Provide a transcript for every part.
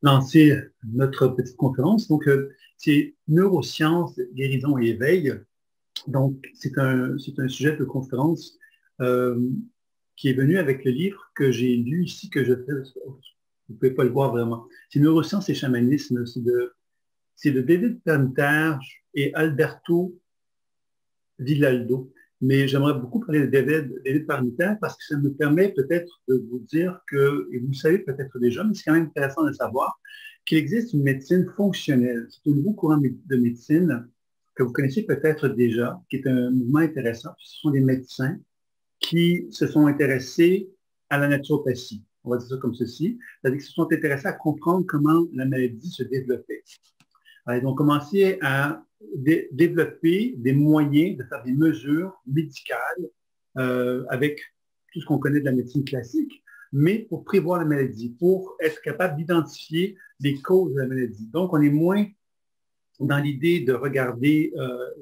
lancer notre petite conférence. Donc, c'est neurosciences, guérison et éveil. Donc, c'est un sujet de conférence euh, qui est venu avec le livre que j'ai lu ici, que je fais. Vous ne pouvez pas le voir vraiment. C'est Neurosciences et chamanisme. C'est de David Perlmutter et Alberto Villaldo. Mais j'aimerais beaucoup parler de David Perlmutter parce que ça me permet peut-être de vous dire que, et vous le savez peut-être déjà, mais c'est quand même intéressant de savoir qu'il existe une médecine fonctionnelle. C'est un nouveau courant de médecine que vous connaissez peut-être déjà, qui est un mouvement intéressant. Ce sont des médecins qui se sont intéressés à la naturopathie. On va dire ça comme ceci. C'est-à-dire qu'ils se sont intéressés à comprendre comment la maladie se développait. Alors, ils ont commencé à développer des moyens de faire des mesures médicales avec tout ce qu'on connaît de la médecine classique, mais pour prévoir la maladie, pour être capable d'identifier les causes de la maladie. Donc, on est moins dans l'idée de regarder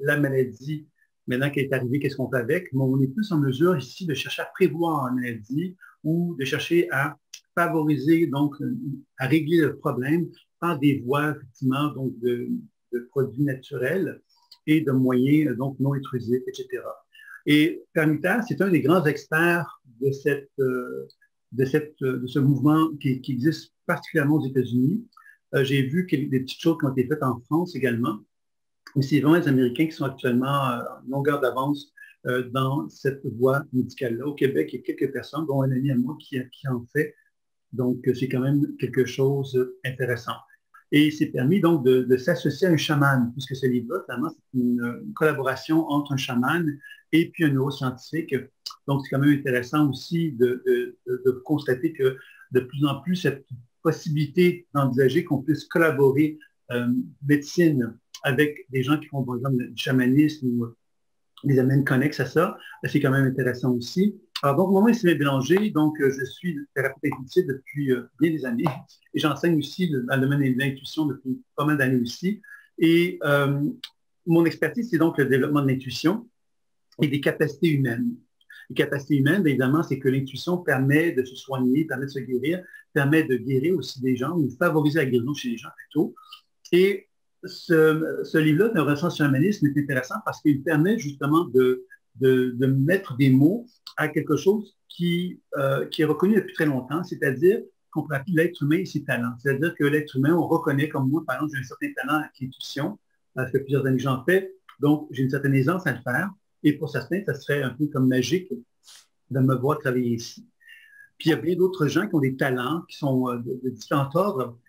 la maladie maintenant qu'elle est arrivée, qu'est-ce qu'on fait avec, mais on est plus en mesure ici de chercher à prévoir la maladie ou de chercher à favoriser, donc à régler le problème par des voies, effectivement, donc de produits naturels et de moyens donc non intrusifs, etc. Et Permuter, c'est un des grands experts de ce mouvement qui existe particulièrement aux États-Unis. J'ai vu des petites choses qui ont été faites en France également. Mais c'est vraiment les Américains qui sont actuellement en longueur d'avance dans cette voie médicale-là. Au Québec, il y a quelques personnes, dont un ami à moi qui en fait. Donc, c'est quand même quelque chose d'intéressant. Et il s'est permis donc de s'associer à un chaman, puisque ce livre-là, finalement, c'est une collaboration entre un chaman et puis un neuroscientifique. Donc, c'est quand même intéressant aussi de constater que de plus en plus, cette possibilité d'envisager qu'on puisse collaborer médecine avec des gens qui font, par exemple, du chamanisme ou des domaines connexes à ça, c'est quand même intéressant aussi. Alors, donc, moi, c'est Bélanger, donc je suis thérapeute intuitif depuis bien des années et j'enseigne aussi dans le domaine de l'intuition depuis pas mal d'années aussi. Et mon expertise, c'est donc le développement de l'intuition et des capacités humaines. Les capacités humaines, bien évidemment, c'est que l'intuition permet de se soigner, permet de se guérir, permet de guérir aussi des gens ou favoriser la guérison chez les gens plutôt. Et ce livre-là, Neurosciences et chamanisme, est intéressant parce qu'il permet justement de mettre des mots à quelque chose qui est reconnu depuis très longtemps, c'est-à-dire qu'on peut appeler l'être humain et ses talents. C'est-à-dire que l'être humain, on reconnaît comme moi, par exemple, j'ai un certain talent à l'intuition, ça fait plusieurs années que j'en fais, donc j'ai une certaine aisance à le faire, et pour certains, ça serait un peu comme magique de me voir travailler ici. Puis il y a bien d'autres gens qui ont des talents, qui sont de différents ordres,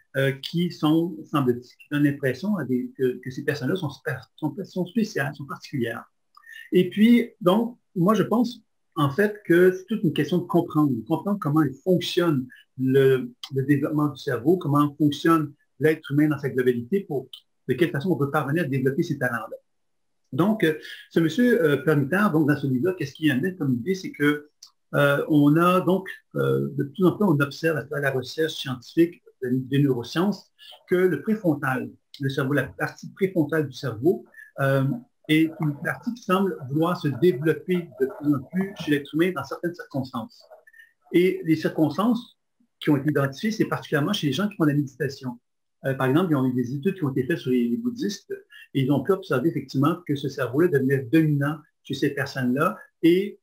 qui sont, semble-t-il, qui donnent l'impression que ces personnes-là sont spéciales, sont particulières. Et puis, donc, moi, je pense en fait que c'est toute une question de comprendre comment il fonctionne le développement du cerveau, comment fonctionne l'être humain dans sa globalité, de quelle façon on peut parvenir à développer ces talents-là. Donc, ce monsieur Permuter, donc dans ce livre-là, qu'est-ce qu'il y en a comme idée, c'est que on a donc, de plus en plus, on observe à travers la recherche scientifique des neurosciences que le préfrontal, le cerveau, la partie préfrontale du cerveau, euh, est une partie qui semble vouloir se développer de plus en plus chez l'être humain dans certaines circonstances. Et les circonstances qui ont été identifiées, c'est particulièrement chez les gens qui font de la méditation. Par exemple, il y a eu des études qui ont été faites sur les bouddhistes et ils ont pu observer effectivement que ce cerveau-là devenait dominant chez ces personnes-là et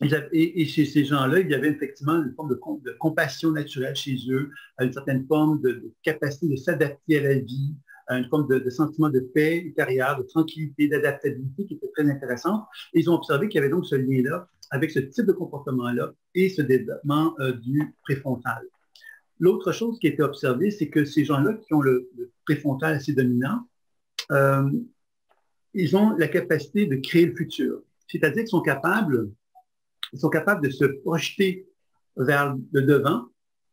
chez ces gens-là, il y avait effectivement une forme de compassion naturelle chez eux, une certaine forme de capacité de s'adapter à la vie, une forme de sentiment de paix intérieure, de tranquillité, d'adaptabilité qui était très intéressante. Et ils ont observé qu'il y avait donc ce lien-là avec ce type de comportement-là et ce développement du préfrontal. L'autre chose qui a été observée, c'est que ces gens-là qui ont le préfrontal assez dominant, euh, ils ont la capacité de créer le futur. C'est-à-dire qu'ils sont capables de se projeter vers le devant,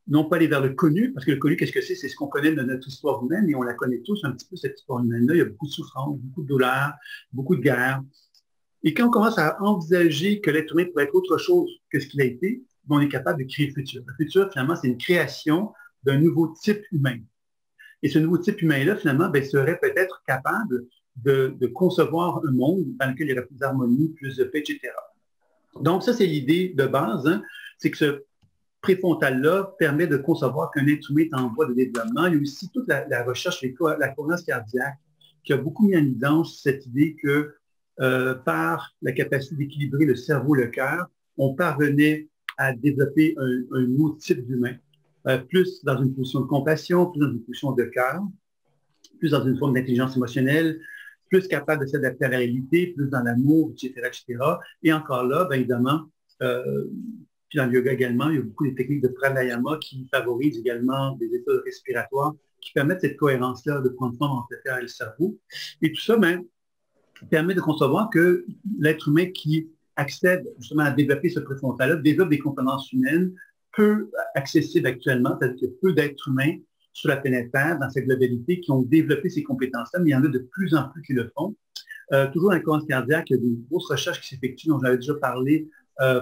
non pas aller vers le connu, parce que le connu, qu'est-ce que c'est? C'est ce qu'on connaît de notre histoire humaine et on la connaît tous un petit peu, cette histoire humaine-là. Il y a beaucoup de souffrance, beaucoup de douleur, beaucoup de guerre. Et quand on commence à envisager que l'être humain pourrait être autre chose que ce qu'il a été, on est capable de créer le futur. Le futur, finalement, c'est une création d'un nouveau type humain. Et ce nouveau type humain-là, finalement, ben, serait peut-être capable de concevoir un monde dans lequel il y aurait plus d'harmonie, plus de paix, etc. Donc, ça, c'est l'idée de base, hein, c'est que préfrontale-là permet de concevoir qu'un être humain est en voie de développement. Il y a aussi toute la recherche, la cohérence cardiaque, qui a beaucoup mis en évidence cette idée que par la capacité d'équilibrer le cerveau et le cœur, on parvenait à développer un nouveau type d'humain, plus dans une position de compassion, plus dans une position de cœur, plus dans une forme d'intelligence émotionnelle, plus capable de s'adapter à la réalité, plus dans l'amour, etc., etc. Et encore là, bien évidemment, puis dans le yoga également, il y a beaucoup de techniques de pranayama qui favorisent également des états respiratoires qui permettent cette cohérence-là de prendre forme entre le cœur et le cerveau. Et tout ça, ben, permet de concevoir que l'être humain qui accède justement à développer ce préfrontal-là, développe des compétences humaines peu accessibles actuellement, c'est-à-dire qu'il y a peu d'êtres humains sur la planète Terre, dans sa globalité, qui ont développé ces compétences-là, mais il y en a de plus en plus qui le font. Toujours dans la cohérence cardiaque, il y a des grosses recherches qui s'effectuent, dont j'avais déjà parlé,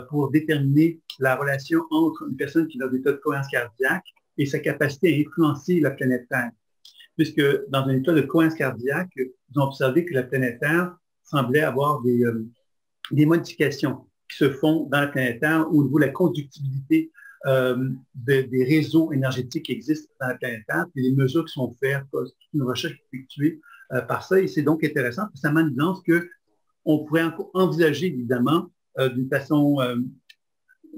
pour déterminer la relation entre une personne qui a des états de cohérence cardiaque et sa capacité à influencer la planète Terre. Puisque dans un état de cohérence cardiaque, ils ont observé que la planète Terre semblait avoir des modifications qui se font dans la planète Terre au niveau de la conductibilité des réseaux énergétiques qui existent dans la planète Terre, et les mesures qui sont faites, une recherche effectuée par ça. Et c'est donc intéressant, parce que ça met en évidence qu'on pourrait envisager, évidemment, d'une façon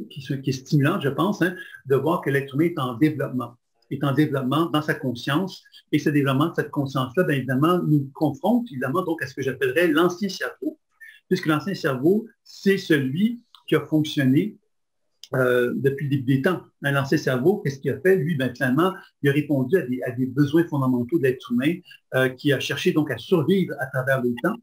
qui est stimulante, je pense, hein, de voir que l'être humain est en développement dans sa conscience. Et ce développement de cette conscience-là, bien évidemment, nous confronte, évidemment, donc à ce que j'appellerais l'ancien cerveau, puisque l'ancien cerveau, c'est celui qui a fonctionné depuis le début des temps. L'ancien cerveau, qu'est-ce qu'il a fait? Lui, ben, finalement, il a répondu à des besoins fondamentaux de l'être humain, qui a cherché donc à survivre à travers le temps.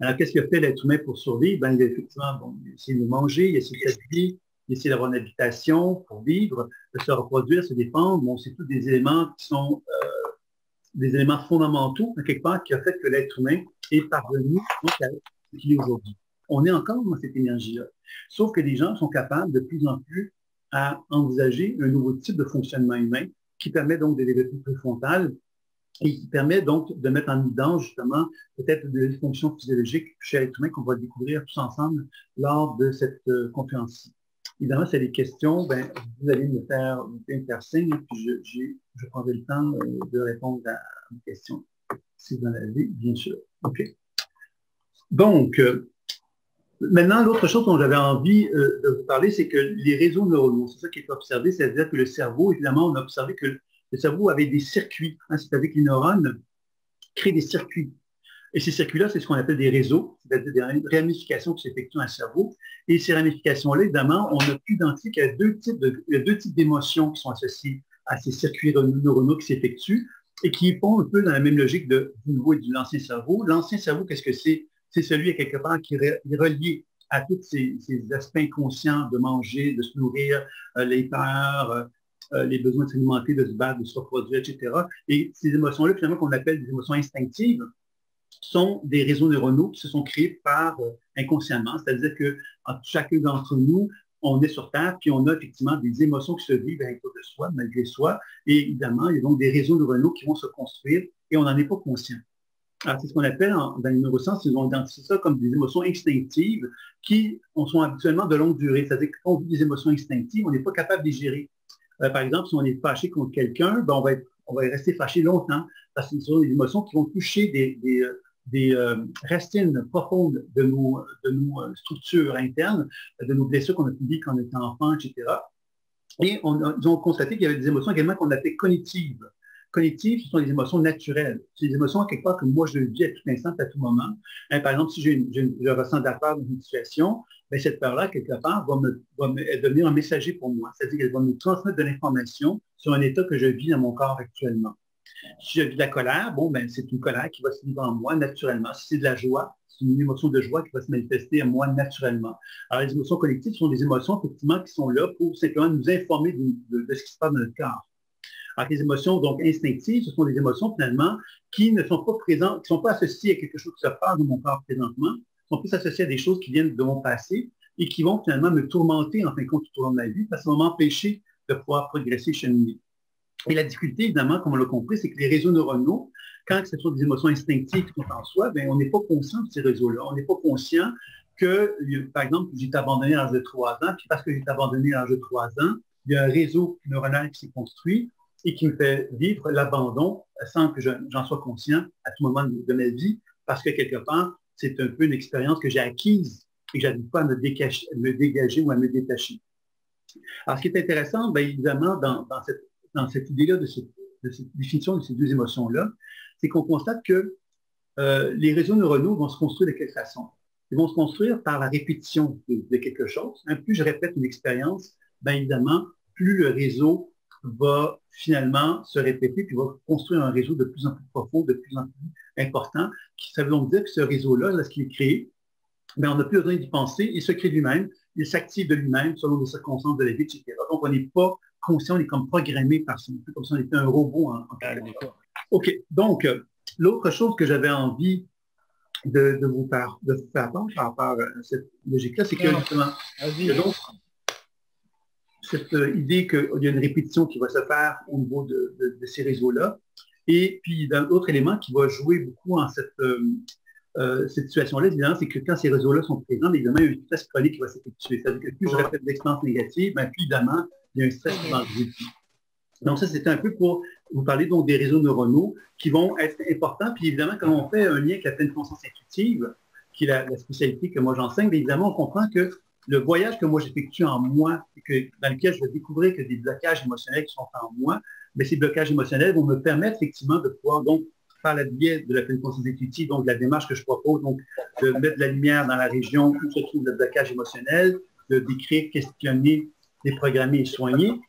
Alors, qu'est-ce qu'il a fait l'être humain pour survivre? Ben, il a effectivement il a essayé de manger, il a essayé de s'habiller, il a essayé d'avoir une habitation pour vivre, de se reproduire, se défendre. Bon, c'est tous des éléments qui sont des éléments fondamentaux, quelque part, qui a fait que l'être humain est parvenu à ce qu'il est aujourd'hui. On est encore dans cette énergie-là. Sauf que les gens sont capables de plus en plus à envisager un nouveau type de fonctionnement humain qui permet donc de développer le préfrontal et qui permet donc de mettre en évidence justement peut-être des fonctions physiologiques chez l'être humain qu'on va découvrir tous ensemble lors de cette conférence-ci. Évidemment, c'est des questions, ben, vous allez me faire signe, puis je prendrai le temps de répondre à vos questions, si vous en avez, bien sûr. OK. Donc, maintenant, l'autre chose dont j'avais envie de vous parler, c'est que les réseaux neuronaux, c'est ça qui est observé, c'est-à-dire que le cerveau, évidemment, on a observé que le cerveau avait des circuits, hein, c'est-à-dire que les neurones créent des circuits. Et ces circuits-là, c'est ce qu'on appelle des réseaux, c'est-à-dire des ramifications qui s'effectuent dans le cerveau. Et ces ramifications-là, évidemment, on a pu identifier qu'il y a deux types d'émotions qui sont associées à ces circuits neuronaux qui s'effectuent et qui font un peu dans la même logique du nouveau et de l'ancien cerveau. L'ancien cerveau, qu'est-ce que c'est? C'est celui, à quelque part, qui est relié à tous ces aspects inconscients de manger, de se nourrir, les peurs, les besoins de s'alimenter, de se battre, de se reproduire, etc. Et ces émotions-là, finalement, qu'on appelle des émotions instinctives, sont des réseaux neuronaux qui se sont créés par inconsciemment, c'est-à-dire que chacun d'entre nous, on est sur Terre, puis on a effectivement des émotions qui se vivent à l'intérieur de soi, malgré soi, et évidemment, il y a donc des réseaux neuronaux qui vont se construire et on n'en est pas conscient. Alors, c'est ce qu'on appelle, dans les neurosciences, ils ont identifié ça comme des émotions instinctives qui sont habituellement de longue durée, c'est-à-dire que quand on vit des émotions instinctives, on n'est pas capable de les gérer. Par exemple, si on est fâché contre quelqu'un, ben on va rester fâché longtemps, parce que ce sont des émotions qui vont toucher des racines profondes de nos structures internes, de nos blessures qu'on a subies quand on était enfant, etc. Et ils ont constaté qu'il y avait des émotions également qu'on appelait cognitives. Cognitives, ce sont des émotions naturelles. C'est des émotions, quelque part, que moi, je vis à tout instant, à tout moment. Hein, par exemple, si je ressens de la peur dans une situation, bien, cette peur-là, quelque part, va devenir un messager pour moi. C'est-à-dire qu'elle va me transmettre de l'information sur un état que je vis dans mon corps actuellement. Si j'ai de la colère, bon, ben, c'est une colère qui va se vivre en moi naturellement. Si c'est de la joie, c'est une émotion de joie qui va se manifester en moi naturellement. Alors, les émotions collectives sont des émotions, effectivement, qui sont là pour simplement nous informer de ce qui se passe dans notre corps. Alors, les émotions, donc, instinctives, ce sont des émotions, finalement, qui ne sont pas présentes, qui ne sont pas associées à quelque chose qui se passe dans mon corps présentement, sont plus associées à des choses qui viennent de mon passé et qui vont, finalement, me tourmenter, en fin de compte, tout au long de ma vie, parce que ça va m'empêcher de pouvoir progresser, cheminer. Et la difficulté, évidemment, comme on l'a compris, c'est que les réseaux neuronaux, quand ce sont des émotions instinctives qui sont en soi, bien, on n'est pas conscient de ces réseaux-là. On n'est pas conscient que, par exemple, j'ai été abandonné à l'âge de 3 ans, puis parce que j'ai été abandonné à l'âge de 3 ans, il y a un réseau neuronal qui s'est construit et qui me fait vivre l'abandon sans que j'en sois conscient à tout moment de ma vie, parce que quelque part, c'est un peu une expérience que j'ai acquise et que je n'arrive pas à me dégager ou à me détacher. Alors, ce qui est intéressant, bien évidemment, dans cette idée-là de cette définition de ces deux émotions-là, c'est qu'on constate que les réseaux neuronaux vont se construire de quelle façon? Ils vont se construire par la répétition de quelque chose. Plus je répète une expérience, bien évidemment, plus le réseau va finalement se répéter, puis va construire un réseau de plus en plus profond, de plus en plus important. Ça veut donc dire que ce réseau-là, lorsqu'il est créé, bien, on n'a plus besoin d'y penser, il se crée lui-même, il s'active de lui-même selon les circonstances de la vie, etc. Donc, on n'est pas conscient, on est comme programmé par ça, comme si on était un robot en quelque sorte. OK, donc, l'autre chose que j'avais envie de vous faire part par rapport à cette logique-là, c'est que justement, donc, cette idée qu'il y a une répétition qui va se faire au niveau de ces réseaux-là, et puis l'autre élément qui va jouer beaucoup en cette situation-là, évidemment, c'est que quand ces réseaux-là sont présents, évidemment, il y a une stress chronique qui va s'effectuer. C'est-à-dire que plus je répète d'expériences négatives, bien, plus évidemment, il y a un stress qui va en résulter. Donc, ça, c'était un peu pour vous parler donc des réseaux neuronaux qui vont être importants. Puis évidemment, quand on fait un lien avec la pleine conscience intuitive, qui est la spécialité que moi j'enseigne, bien évidemment, on comprend que le voyage que moi j'effectue en moi, dans lequel je vais découvrir que des blocages émotionnels qui sont en moi, bien, ces blocages émotionnels vont me permettre effectivement de pouvoir donc par le biais de la pleine conscience intuitive, donc de la démarche que je propose, donc de mettre de la lumière dans la région où se trouve le blocage émotionnel, de décrire, questionner, déprogrammer et soigner,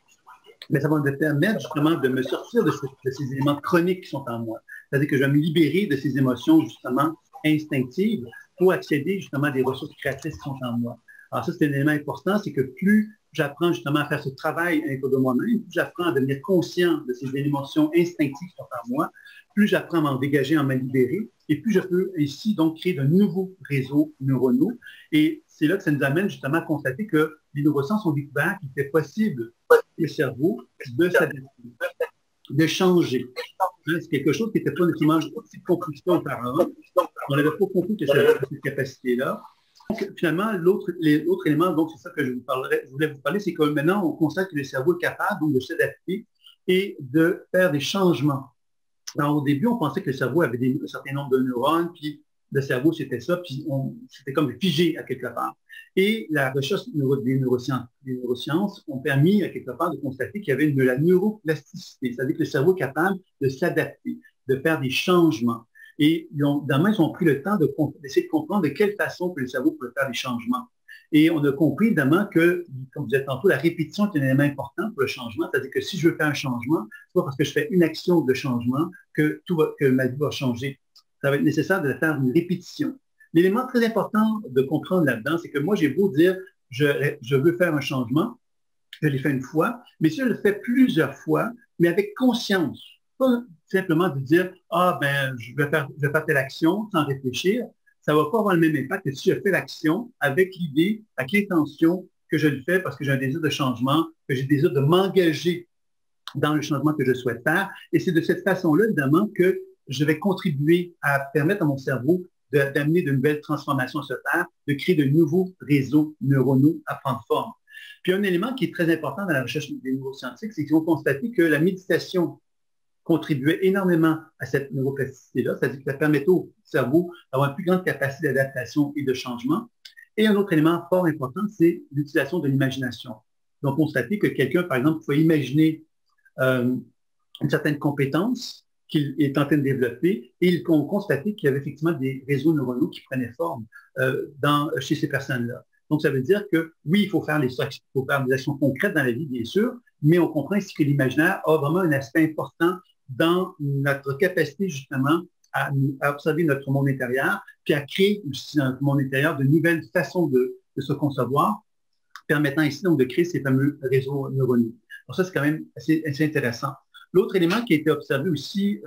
mais ça va me permettre justement de me sortir de ces éléments chroniques qui sont en moi. C'est-à-dire que je vais me libérer de ces émotions justement instinctives pour accéder justement à des ressources créatrices qui sont en moi. Alors ça, c'est un élément important, c'est que plus j'apprends justement à faire ce travail à l'intérieur de moi-même, plus j'apprends à devenir conscient de ces émotions instinctives qui sont en moi, plus j'apprends à m'en dégager, à m'en libérer, et plus je peux ainsi donc créer de nouveaux réseaux neuronaux. Et c'est là que ça nous amène justement à constater que les neurosciences ont découvert qu'il était possible pour le cerveau de s'adapter, de changer. C'est quelque chose qui n'était pas nécessairement aussi compris auparavant. On n'avait pas compris que ça avait cette capacité-là. Donc, finalement, l'autre élément, donc c'est ça que je voulais vous parler, c'est que maintenant, on constate que le cerveau est capable donc, de s'adapter et de faire des changements. Alors, au début, on pensait que le cerveau avait un certain nombre de neurones, puis le cerveau, c'était ça, puis c'était comme figé à quelque part. Et la recherche des neurosciences ont permis à quelque part de constater qu'il y avait de la neuroplasticité, c'est-à-dire que le cerveau est capable de s'adapter, de faire des changements. Et ils ont pris le temps d'essayer de comprendre de quelle façon que le cerveau peut faire des changements. Et on a compris évidemment que, comme vous disais tantôt, la répétition est un élément important pour le changement. C'est-à-dire que si je veux faire un changement, ce n'est pas parce que je fais une action de changement que ma vie va changer. Ça va être nécessaire de faire une répétition. L'élément très important de comprendre là-dedans, c'est que moi, j'ai beau dire, je veux faire un changement, je l'ai fait une fois, mais si je le fais plusieurs fois, mais avec conscience, pas simplement de dire, ah ben, je vais faire telle action sans réfléchir, ça ne va pas avoir le même impact que si je fais l'action avec l'idée, avec l'intention que je le fais parce que j'ai un désir de changement, que j'ai le désir de m'engager dans le changement que je souhaite faire. Et c'est de cette façon-là, évidemment, que je vais contribuer à permettre à mon cerveau d'amener de nouvelles transformations sur Terre, de créer de nouveaux réseaux neuronaux à prendre forme. Puis un élément qui est très important dans la recherche des neuroscientifiques, c'est qu'ils ont constaté que la méditation contribuait énormément à cette neuroplasticité-là, c'est-à-dire que ça permettait au cerveau d'avoir une plus grande capacité d'adaptation et de changement. Et un autre élément fort important, c'est l'utilisation de l'imagination. Donc, constater que quelqu'un, par exemple, pouvait imaginer une certaine compétence qu'il est en train de développer et ils ont constaté qu'il y avait effectivement des réseaux neuronaux qui prenaient forme chez ces personnes-là. Donc, ça veut dire que oui, il faut faire des actions concrètes dans la vie, bien sûr, mais on comprend ici que l'imaginaire a vraiment un aspect important dans notre capacité justement à observer notre monde intérieur, puis à créer aussi dans notre monde intérieur de nouvelles façons de se concevoir, permettant ici donc de créer ces fameux réseaux neuronaux. Donc ça, c'est quand même assez intéressant. L'autre élément qui a été observé aussi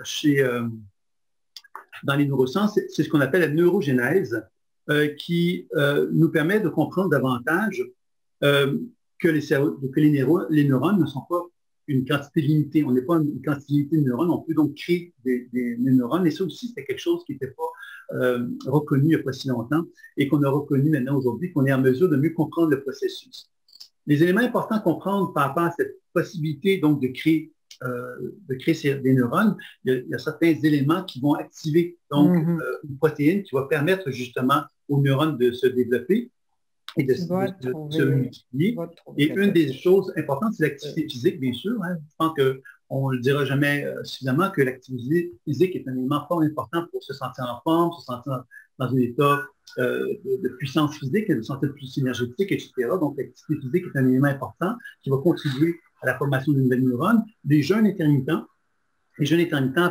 dans les neurosciences, c'est ce qu'on appelle la neurogénèse, qui nous permet de comprendre davantage que les neurones ne sont pas une quantité limitée. On n'est pas une quantité limitée de neurones. On peut donc créer des neurones. Et ça aussi, c'était quelque chose qui n'était pas reconnu il n'y a pas si longtemps et qu'on a reconnu maintenant aujourd'hui, qu'on est en mesure de mieux comprendre le processus. Les éléments importants à comprendre par rapport à cette possibilité donc, de créer des neurones, il y a certains éléments qui vont activer donc, une protéine qui va permettre justement aux neurones de se développer et de se multiplier. Et une des choses importantes, c'est l'activité physique, bien sûr. Hein. Je pense qu'on ne le dira jamais suffisamment que l'activité physique est un élément fort important pour se sentir en forme, se sentir dans un état de puissance physique, de se sentir plus énergétique, etc. Donc, l'activité physique est un élément important qui va contribuer à la formation d'une nouvelle neurone. Les jeûnes intermittents,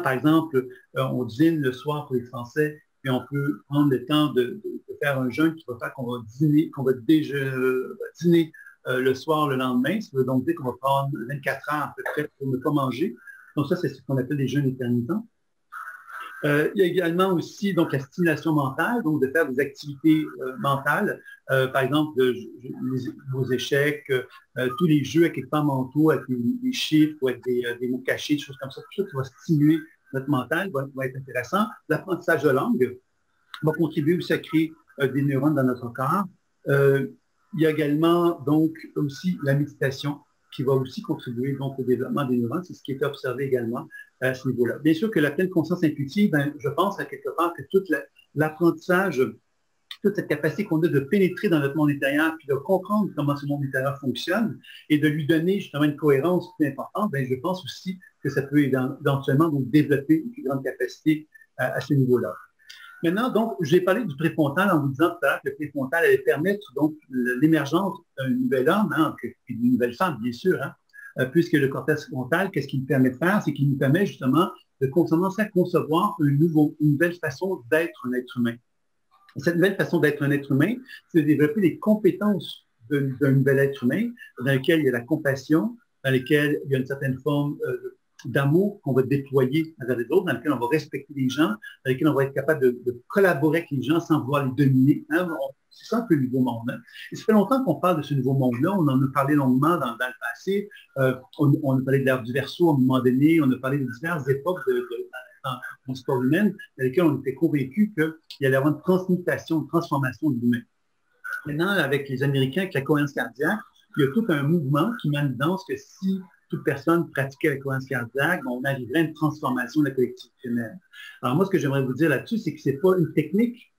par exemple, on dîne le soir pour les Français, puis on peut prendre le temps de faire un jeûne qui va faire qu'on va dîner, dîner le soir le lendemain. Ça veut donc dire qu'on va prendre 24 heures à peu près pour ne pas manger. Donc ça, c'est ce qu'on appelle des jeûnes intermittents. Il y a également aussi donc, la stimulation mentale, donc de faire des activités mentales, par exemple vos échecs, tous les jeux avec équipements mentaux, avec des chiffres ou avec des mots cachés, des choses comme ça, tout ça qui va stimuler notre mental va être intéressant. L'apprentissage de langue va contribuer aussi à créer des neurones dans notre corps. Il y a également donc aussi la méditation qui va aussi contribuer donc, au développement des neurones. C'est ce qui est observé également à ce niveau-là. Bien sûr que la pleine conscience intuitive, je pense à quelque part que tout l'apprentissage, toute cette capacité qu'on a de pénétrer dans notre monde intérieur, puis de comprendre comment ce monde intérieur fonctionne et de lui donner justement une cohérence plus importante, je pense aussi que ça peut éventuellement donc, développer une plus grande capacité à ce niveau-là. Maintenant, donc, j'ai parlé du préfrontal en vous disant tout à l'heure que le préfrontal allait permettre donc l'émergence d'un nouvel homme, hein, et d'une nouvelle femme, bien sûr, hein, puisque le cortex frontal, qu'est-ce qu'il nous permet de faire? C'est qu'il nous permet justement de commencer à concevoir une nouvelle façon d'être un être humain. Et cette nouvelle façon d'être un être humain, c'est de développer les compétences d'un nouvel être humain, dans lequel il y a la compassion, dans lequel il y a une certaine forme d'amour qu'on va déployer envers les autres, dans lequel on va respecter les gens, dans lequel on va être capable de collaborer avec les gens sans vouloir les dominer. Hein? C'est ça un peu le nouveau monde. Hein? Et ça fait longtemps qu'on parle de ce nouveau monde-là. On en a parlé longuement dans le passé. On a parlé de l'ère du Verseau à un moment donné. On a parlé de diverses époques dans l'histoire humaine dans lesquelles on était convaincus qu'il y allait y avoir une transmutation, une transformation de l'humain. Maintenant, avec les Américains, avec la cohérence cardiaque, il y a tout un mouvement qui met en évidence que si toute personne pratiquait la cohérence cardiaque, on arriverait à une transformation de la collectivité humaine. Alors moi, ce que j'aimerais vous dire là-dessus, c'est que ce n'est pas une technique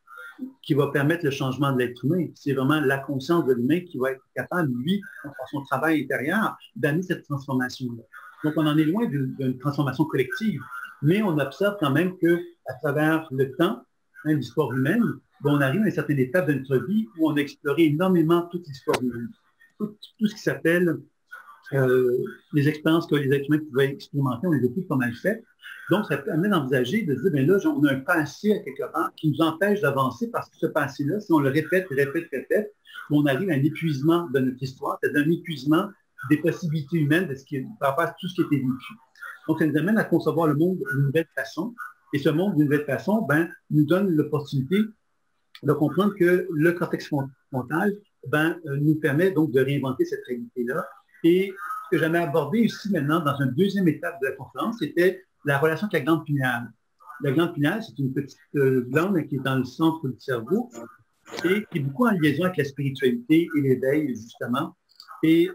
qui va permettre le changement de l'être humain. C'est vraiment la conscience de l'humain qui va être capable, lui, par son travail intérieur, d'amener cette transformation-là. Donc, on en est loin d'une transformation collective, mais on observe quand même qu'à travers le temps, hein, l'histoire humaine, on arrive à une certaine étape de notre vie où on a exploré énormément toute l'histoire humaine. Tout ce qui s'appelle les expériences que les êtres humains pouvaient expérimenter, on les a toutes pas mal faites. Donc, ça permet d'envisager, de se dire, bien là, on a un passé à quelque part qui nous empêche d'avancer parce que ce passé-là, si on le répète, on arrive à un épuisement de notre histoire, c'est-à-dire un épuisement des possibilités humaines par rapport à tout ce qui a été vécu. Donc, ça nous amène à concevoir le monde d'une nouvelle façon. Et ce monde d'une nouvelle façon, nous donne l'opportunité de comprendre que le cortex frontal nous permet donc de réinventer cette réalité-là. Et ce que j'avais abordé ici maintenant dans une deuxième étape de la conférence, c'était la relation avec la glande pinéale. La glande pinéale, c'est une petite glande qui est dans le centre du cerveau et qui est beaucoup en liaison avec la spiritualité et l'éveil, justement. Et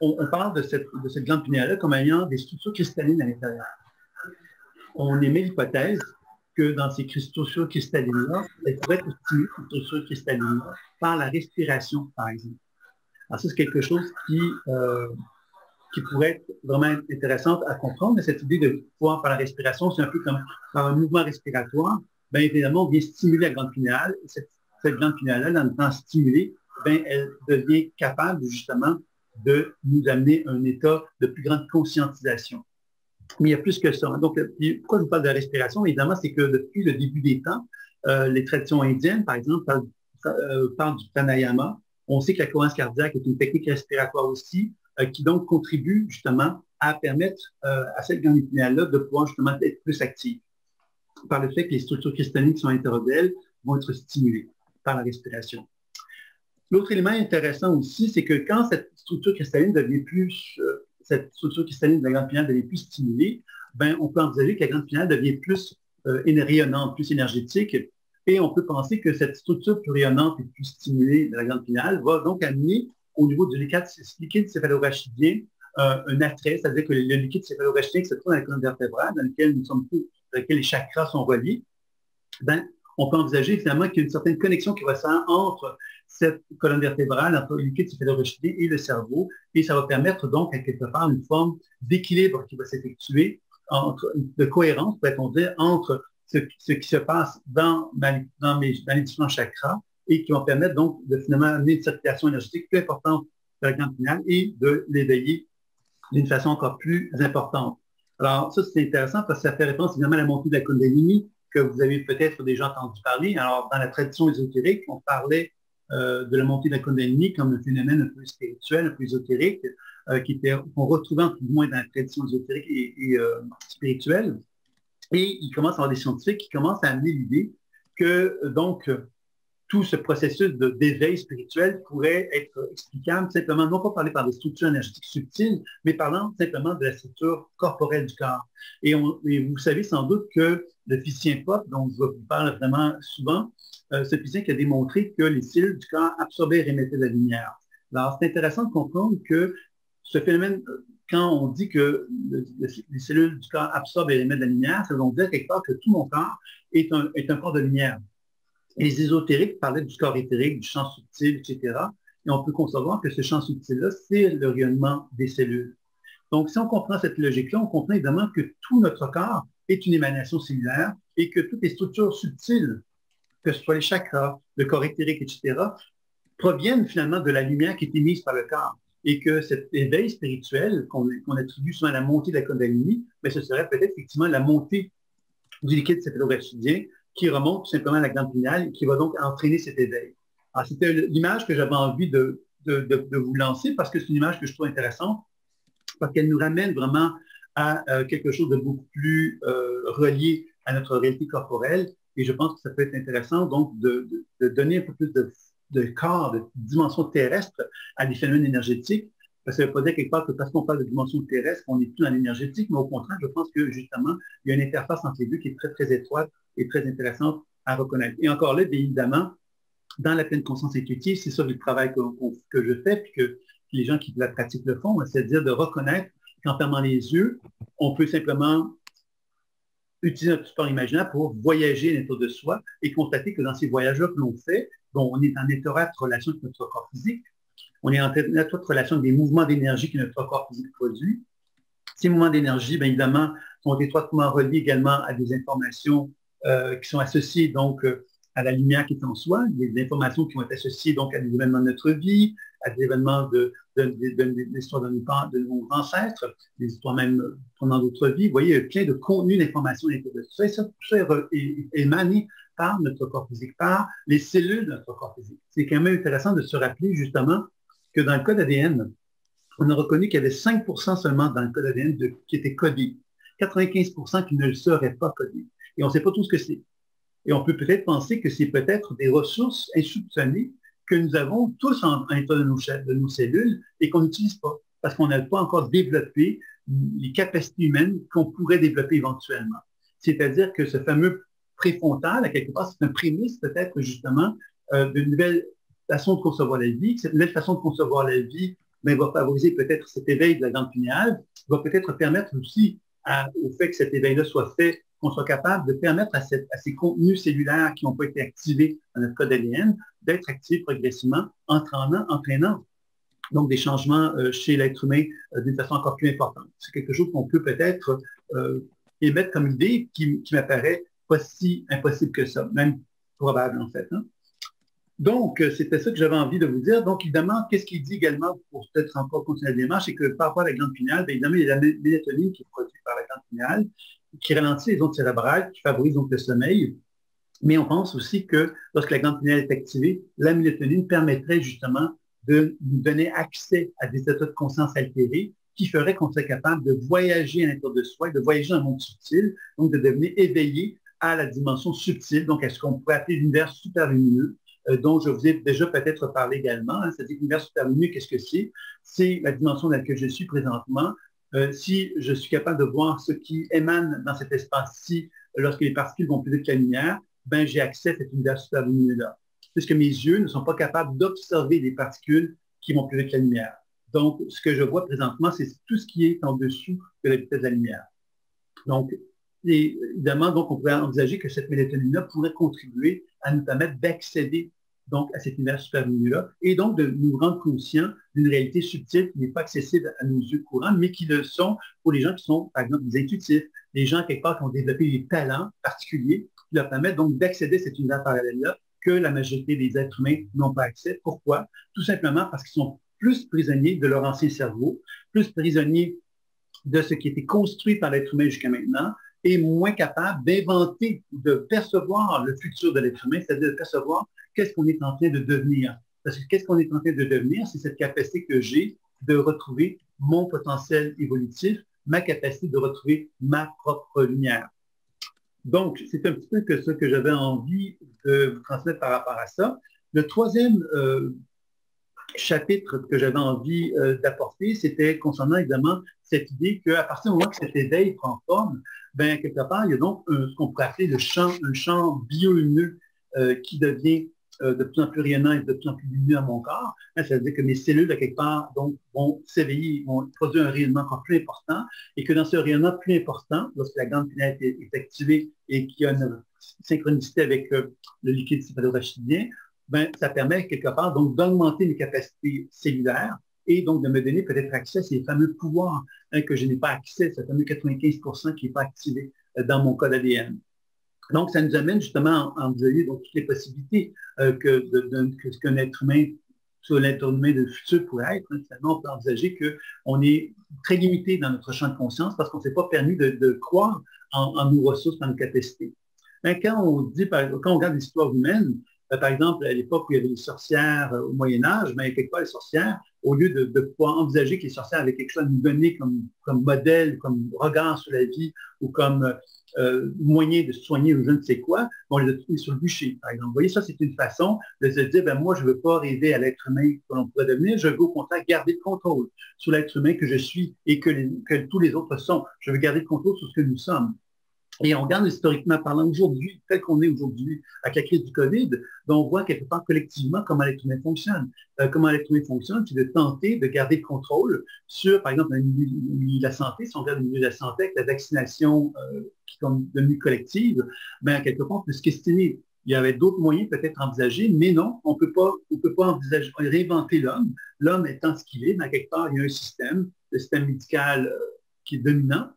on parle de cette glande pinéale-là comme ayant des structures cristallines à l'intérieur. On émet l'hypothèse que dans ces structures cristallines-là, elles pourraient être stimulées, ces structures cristallines-là, par la respiration, par exemple. Alors ça, c'est quelque chose qui pourrait être vraiment intéressante à comprendre, mais cette idée de pouvoir par la respiration, c'est un peu comme par un mouvement respiratoire, évidemment, on vient stimuler la glande pinéale, et cette glande pinéale-là, dans le temps stimulée, elle devient capable justement de nous amener à un état de plus grande conscientisation. Mais il y a plus que ça. Donc, pourquoi je vous parle de la respiration? Évidemment, c'est que depuis le début des temps, les traditions indiennes, par exemple, parlent du pranayama. On sait que la cohérence cardiaque est une technique respiratoire aussi, qui donc contribue justement à permettre à cette glande pinéale-là de pouvoir justement être plus active par le fait que les structures cristallines qui sont à l'intérieur d'elle vont être stimulées par la respiration. L'autre élément intéressant aussi, c'est que quand cette structure cristalline devient plus, cette structure cristalline de la glande pinéale devient plus stimulée, on peut envisager que la glande pinéale devient plus rayonnante, plus énergétique, et on peut penser que cette structure plus rayonnante et plus stimulée de la glande pinéale va donc amener au niveau du liquide céphalorachidien un attrait, c'est-à-dire que le liquide céphalorachidien qui se trouve dans la colonne vertébrale, dans lequel nous sommes tous, dans lequel les chakras sont reliés, ben, on peut envisager finalement qu'il y a une certaine connexion qui va se faire entre cette colonne vertébrale, entre le liquide céphalorachidien et le cerveau, et ça va permettre donc à quelque part une forme d'équilibre qui va s'effectuer, de cohérence, pourrait-on dire, entre ce qui se passe dans les différents chakras et qui vont permettre donc de finalement amener une circulation énergétique plus importante de la glande pinéale et de l'éveiller d'une façon encore plus importante. Alors, ça, c'est intéressant parce que ça fait référence évidemment à la montée de la Kundalini que vous avez peut-être déjà entendu parler. Alors, dans la tradition ésotérique, on parlait de la montée de la Kundalini comme un phénomène un peu spirituel, un peu ésotérique, qu'on retrouvait plus ou moins dans la tradition ésotérique et spirituelle. Et il commence à y avoir des scientifiques qui commencent à amener l'idée que, donc, tout ce processus d'éveil spirituel pourrait être explicable simplement, non pas parler par des structures énergétiques subtiles, mais parlant simplement de la structure corporelle du corps. Et vous savez sans doute que le physicien Pop, dont je vous parle vraiment souvent, ce physicien qui a démontré que les cellules du corps absorbaient et émettaient de la lumière. Alors, c'est intéressant de comprendre que ce phénomène, quand on dit que les cellules du corps absorbent et émettent de la lumière, ça veut dire quelque part que tout mon corps est un corps de lumière. Et les ésotériques parlaient du corps éthérique, du champ subtil, etc. Et on peut concevoir que ce champ subtil-là, c'est le rayonnement des cellules. Donc, si on comprend cette logique-là, on comprend évidemment que tout notre corps est une émanation cellulaire et que toutes les structures subtiles, que ce soit les chakras, le corps éthérique, etc., proviennent finalement de la lumière qui est émise par le corps. Et que cet éveil spirituel qu'on attribue souvent à la montée de la Kundalini, mais ce serait peut-être effectivement la montée du liquide céphalorachidien qui remonte tout simplement à la glande pinéale et qui va donc entraîner cet éveil. Alors, c'était l'image que j'avais envie de vous lancer parce que c'est une image que je trouve intéressante, parce qu'elle nous ramène vraiment à quelque chose de beaucoup plus relié à notre réalité corporelle. Et je pense que ça peut être intéressant donc de donner un peu plus de corps, de dimension terrestre à des phénomènes énergétiques. Parce que ça ne veut pas dire quelque part que parce qu'on parle de dimension terrestre, on n'est plus dans l'énergétique, mais au contraire, je pense que justement, il y a une interface entre les deux qui est très, très étroite et très intéressante à reconnaître. Et encore là, bien évidemment, dans la pleine conscience intuitive, c'est ça le travail que je fais, puis que les gens qui la pratiquent le font, c'est-à-dire de reconnaître qu'en fermant les yeux, on peut simplement utiliser notre support imaginaire pour voyager à l'intérieur de soi et constater que dans ces voyages-là que l'on fait, bon, on est en étroite relation avec notre corps physique, on est en étroite relation avec des mouvements d'énergie que notre corps physique produit. Ces mouvements d'énergie, bien évidemment, sont étroitement reliés également à des informations qui sont associées donc à la lumière qui est en soi, des informations qui vont être associées donc à des événements de notre vie, à des événements de l'histoire de nos ancêtres, des histoires même pendant d'autres vies. Vous voyez, il y a plein de contenus d'informations de tout ça. Et ça, tout ça est émané par notre corps physique, par les cellules de notre corps physique. C'est quand même intéressant de se rappeler justement que dans le code ADN, on a reconnu qu'il y avait 5% seulement dans le code ADN qui était codé, 95% qui ne le seraient pas codé. Et on ne sait pas tout ce que c'est. Et on peut peut-être penser que c'est peut-être des ressources insoupçonnées que nous avons tous en état de nos cellules et qu'on n'utilise pas, parce qu'on n'a pas encore développé les capacités humaines qu'on pourrait développer éventuellement. C'est-à-dire que ce fameux préfrontal, à quelque part, c'est un prémisse peut-être justement d'une nouvelle façon de concevoir la vie. Cette nouvelle façon de concevoir la vie va favoriser peut-être cet éveil de la glande pinéale, va peut-être permettre aussi au fait que cet éveil-là soit fait, qu'on soit capable de permettre à ces contenus cellulaires qui n'ont pas été activés dans notre code ADN d'être activés progressivement, entraînant donc des changements chez l'être humain d'une façon encore plus importante. C'est quelque chose qu'on peut peut-être émettre comme idée qui m'apparaît pas si impossible que ça, même probable en fait. Hein? Donc, c'était ça que j'avais envie de vous dire. Donc, évidemment, qu'est-ce qu'il dit également pour peut-être encore continuer la démarche, c'est que par rapport à la glande pinéale, bien évidemment, il y a la mélatonine qui est produite par la glande pinéale, qui ralentit les ondes cérébrales, qui favorise donc le sommeil. Mais on pense aussi que lorsque la glande pinéale est activée, la mélatonine permettrait justement de nous donner accès à des états de conscience altérés qui feraient qu'on serait capable de voyager à l'intérieur de soi, de voyager dans le monde subtil, donc de devenir éveillé à la dimension subtile, donc à ce qu'on pourrait appeler l'univers superlumineux, dont je vous ai déjà peut-être parlé également. Hein, c'est-à-dire que l'univers superlumineux, qu'est-ce que c'est? C'est la dimension dans laquelle je suis présentement. Si je suis capable de voir ce qui émane dans cet espace-ci lorsque les particules vont plus vite que la lumière, ben, j'ai accès à cet univers superlumineux-là. Puisque mes yeux ne sont pas capables d'observer des particules qui vont plus vite que la lumière. Donc, ce que je vois présentement, c'est tout ce qui est en dessous de la vitesse de la lumière. Donc, évidemment, donc, on pourrait envisager que cette mélatonine-là pourrait contribuer à nous permettre d'accéder donc à cet univers superlumineux-là et donc de nous rendre conscients d'une réalité subtile qui n'est pas accessible à nos yeux courants, mais qui le sont pour les gens qui sont, par exemple, des intuitifs, des gens quelque part qui ont développé des talents particuliers qui leur permettent donc d'accéder à cet univers parallèle-là que la majorité des êtres humains n'ont pas accès. Pourquoi? Tout simplement parce qu'ils sont plus prisonniers de leur ancien cerveau, plus prisonniers de ce qui a été construit par l'être humain jusqu'à maintenant, et moins capable d'inventer, de percevoir le futur de l'être humain, c'est-à-dire de percevoir qu'est-ce qu'on est en train de devenir. Parce que qu'est-ce qu'on est en train de devenir, c'est cette capacité que j'ai de retrouver mon potentiel évolutif, ma capacité de retrouver ma propre lumière. Donc, c'est un petit peu que ce que j'avais envie de vous transmettre par rapport à ça. Le troisième chapitre que j'avais envie d'apporter, c'était concernant évidemment cette idée qu'à partir du moment que cet éveil prend forme, bien, quelque part, il y a donc ce qu'on pourrait appeler un champ bio-lumineux qui devient de plus en plus rayonnant et de plus en plus lumineux à mon corps. Hein, ça veut dire que mes cellules, à quelque part, donc, vont s'éveiller, vont produire un rayonnement encore plus important et que dans ce rayonnement plus important, lorsque la glande pinéale est activée et qu'il y a une synchronicité avec le liquide céphalorachidien, ben, ça permet quelque part donc d'augmenter mes capacités cellulaires et donc de me donner peut-être accès à ces fameux pouvoirs que je n'ai pas accès, ce fameux 95% qui n'est pas activé dans mon code ADN. Donc, ça nous amène justement à envisager donc, toutes les possibilités qu'un être humain, sur l'être humain de futur pourrait être. Finalement, on peut envisager qu'on est très limité dans notre champ de conscience parce qu'on ne s'est pas permis de croire en nos ressources, en nos capacités. Mais quand on regarde l'histoire humaine, par exemple, à l'époque où il y avait les sorcières au Moyen-Âge, mais quelque part, les sorcières, au lieu de pouvoir envisager que les sorcières avaient quelque chose à nous donner comme modèle, comme regard sur la vie ou comme moyen de soigner ou je ne sais quoi, on les a tous mis sur le bûcher, par exemple. Vous voyez, ça, c'est une façon de se dire, ben, moi, je ne veux pas rêver à l'être humain que l'on pourrait devenir, je veux au contraire garder le contrôle sur l'être humain que je suis et que tous les autres sont. Je veux garder le contrôle sur ce que nous sommes. Et on regarde historiquement parlant aujourd'hui, tel qu'on est aujourd'hui avec la crise du COVID, ben on voit quelque part collectivement comment l'être humain fonctionne. Comment l'être humain fonctionne, c'est de tenter de garder le contrôle sur, par exemple, le milieu de la santé. Si on regarde le milieu de la santé avec la vaccination qui est devenue collective, ben, quelque part, on peut se questionner. Il y avait d'autres moyens peut-être envisagés, mais non, on ne peut pas envisager, réinventer l'homme. L'homme étant ce qu'il est, ben, quelque part, il y a un système, le système médical qui est dominant.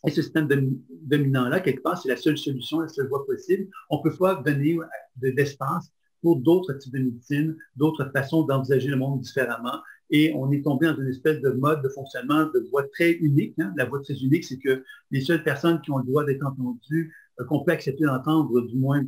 Et ce système dominant-là, quelque part, c'est la seule solution, la seule voie possible. On ne peut pas donner d'espace pour d'autres types de médecine, d'autres façons d'envisager le monde différemment. Et on est tombé dans une espèce de mode de fonctionnement de voie très unique. Hein. La voie très unique, c'est que les seules personnes qui ont le droit d'être entendues, qu'on peut accepter d'entendre, du moins,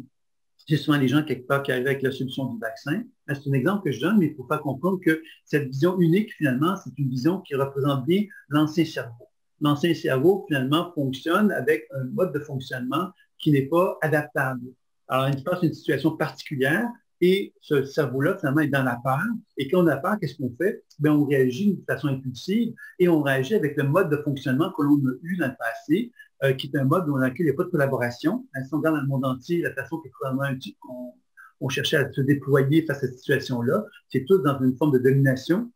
c'est souvent les gens, quelque part, qui arrivent avec la solution du vaccin. C'est un exemple que je donne, mais il faut faire comprendre que cette vision unique, finalement, c'est une vision qui représente bien l'ancien cerveau. L'ancien cerveau, finalement, fonctionne avec un mode de fonctionnement qui n'est pas adaptable. Alors, il se passe une situation particulière et ce cerveau-là, finalement, est dans la peur. Et quand on a peur, qu'est-ce qu'on fait? Bien, on réagit de façon impulsive et on réagit avec le mode de fonctionnement que l'on a eu dans le passé, qui est un mode dans lequel il n'y a pas de collaboration. Si on regarde dans le monde entier, la façon qu'on cherchait à se déployer face à cette situation-là, c'est tout dans une forme de domination.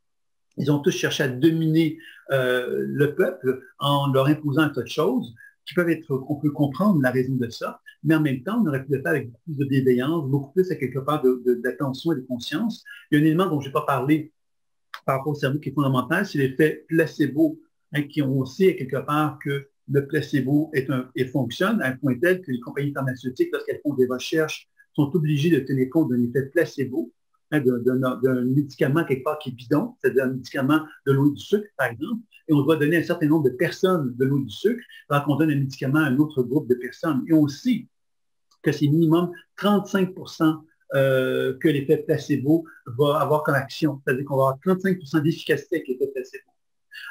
Ils ont tous cherché à dominer le peuple en leur imposant un tas de choses qui peuvent être, on peut comprendre la raison de ça, mais en même temps, on aurait pu le faire avec beaucoup plus de bienveillance, beaucoup plus à quelque part d'attention et de conscience. Il y a un élément dont je n'ai pas parlé par rapport au cerveau qui est fondamental, c'est l'effet placebo, hein, qui ont aussi à quelque part que le placebo fonctionne à un point tel que les compagnies pharmaceutiques, lorsqu'elles font des recherches, sont obligées de tenir compte d'un effet placebo, hein, d'un médicament quelque part qui est bidon, c'est-à-dire un médicament de l'eau et du sucre, par exemple, et on doit donner à un certain nombre de personnes de l'eau et du sucre, alors qu'on donne un médicament à un autre groupe de personnes. Et on sait que c'est minimum 35 que l'effet placebo va avoir comme action, c'est-à-dire qu'on va avoir 35 d'efficacité avec l'effet placebo.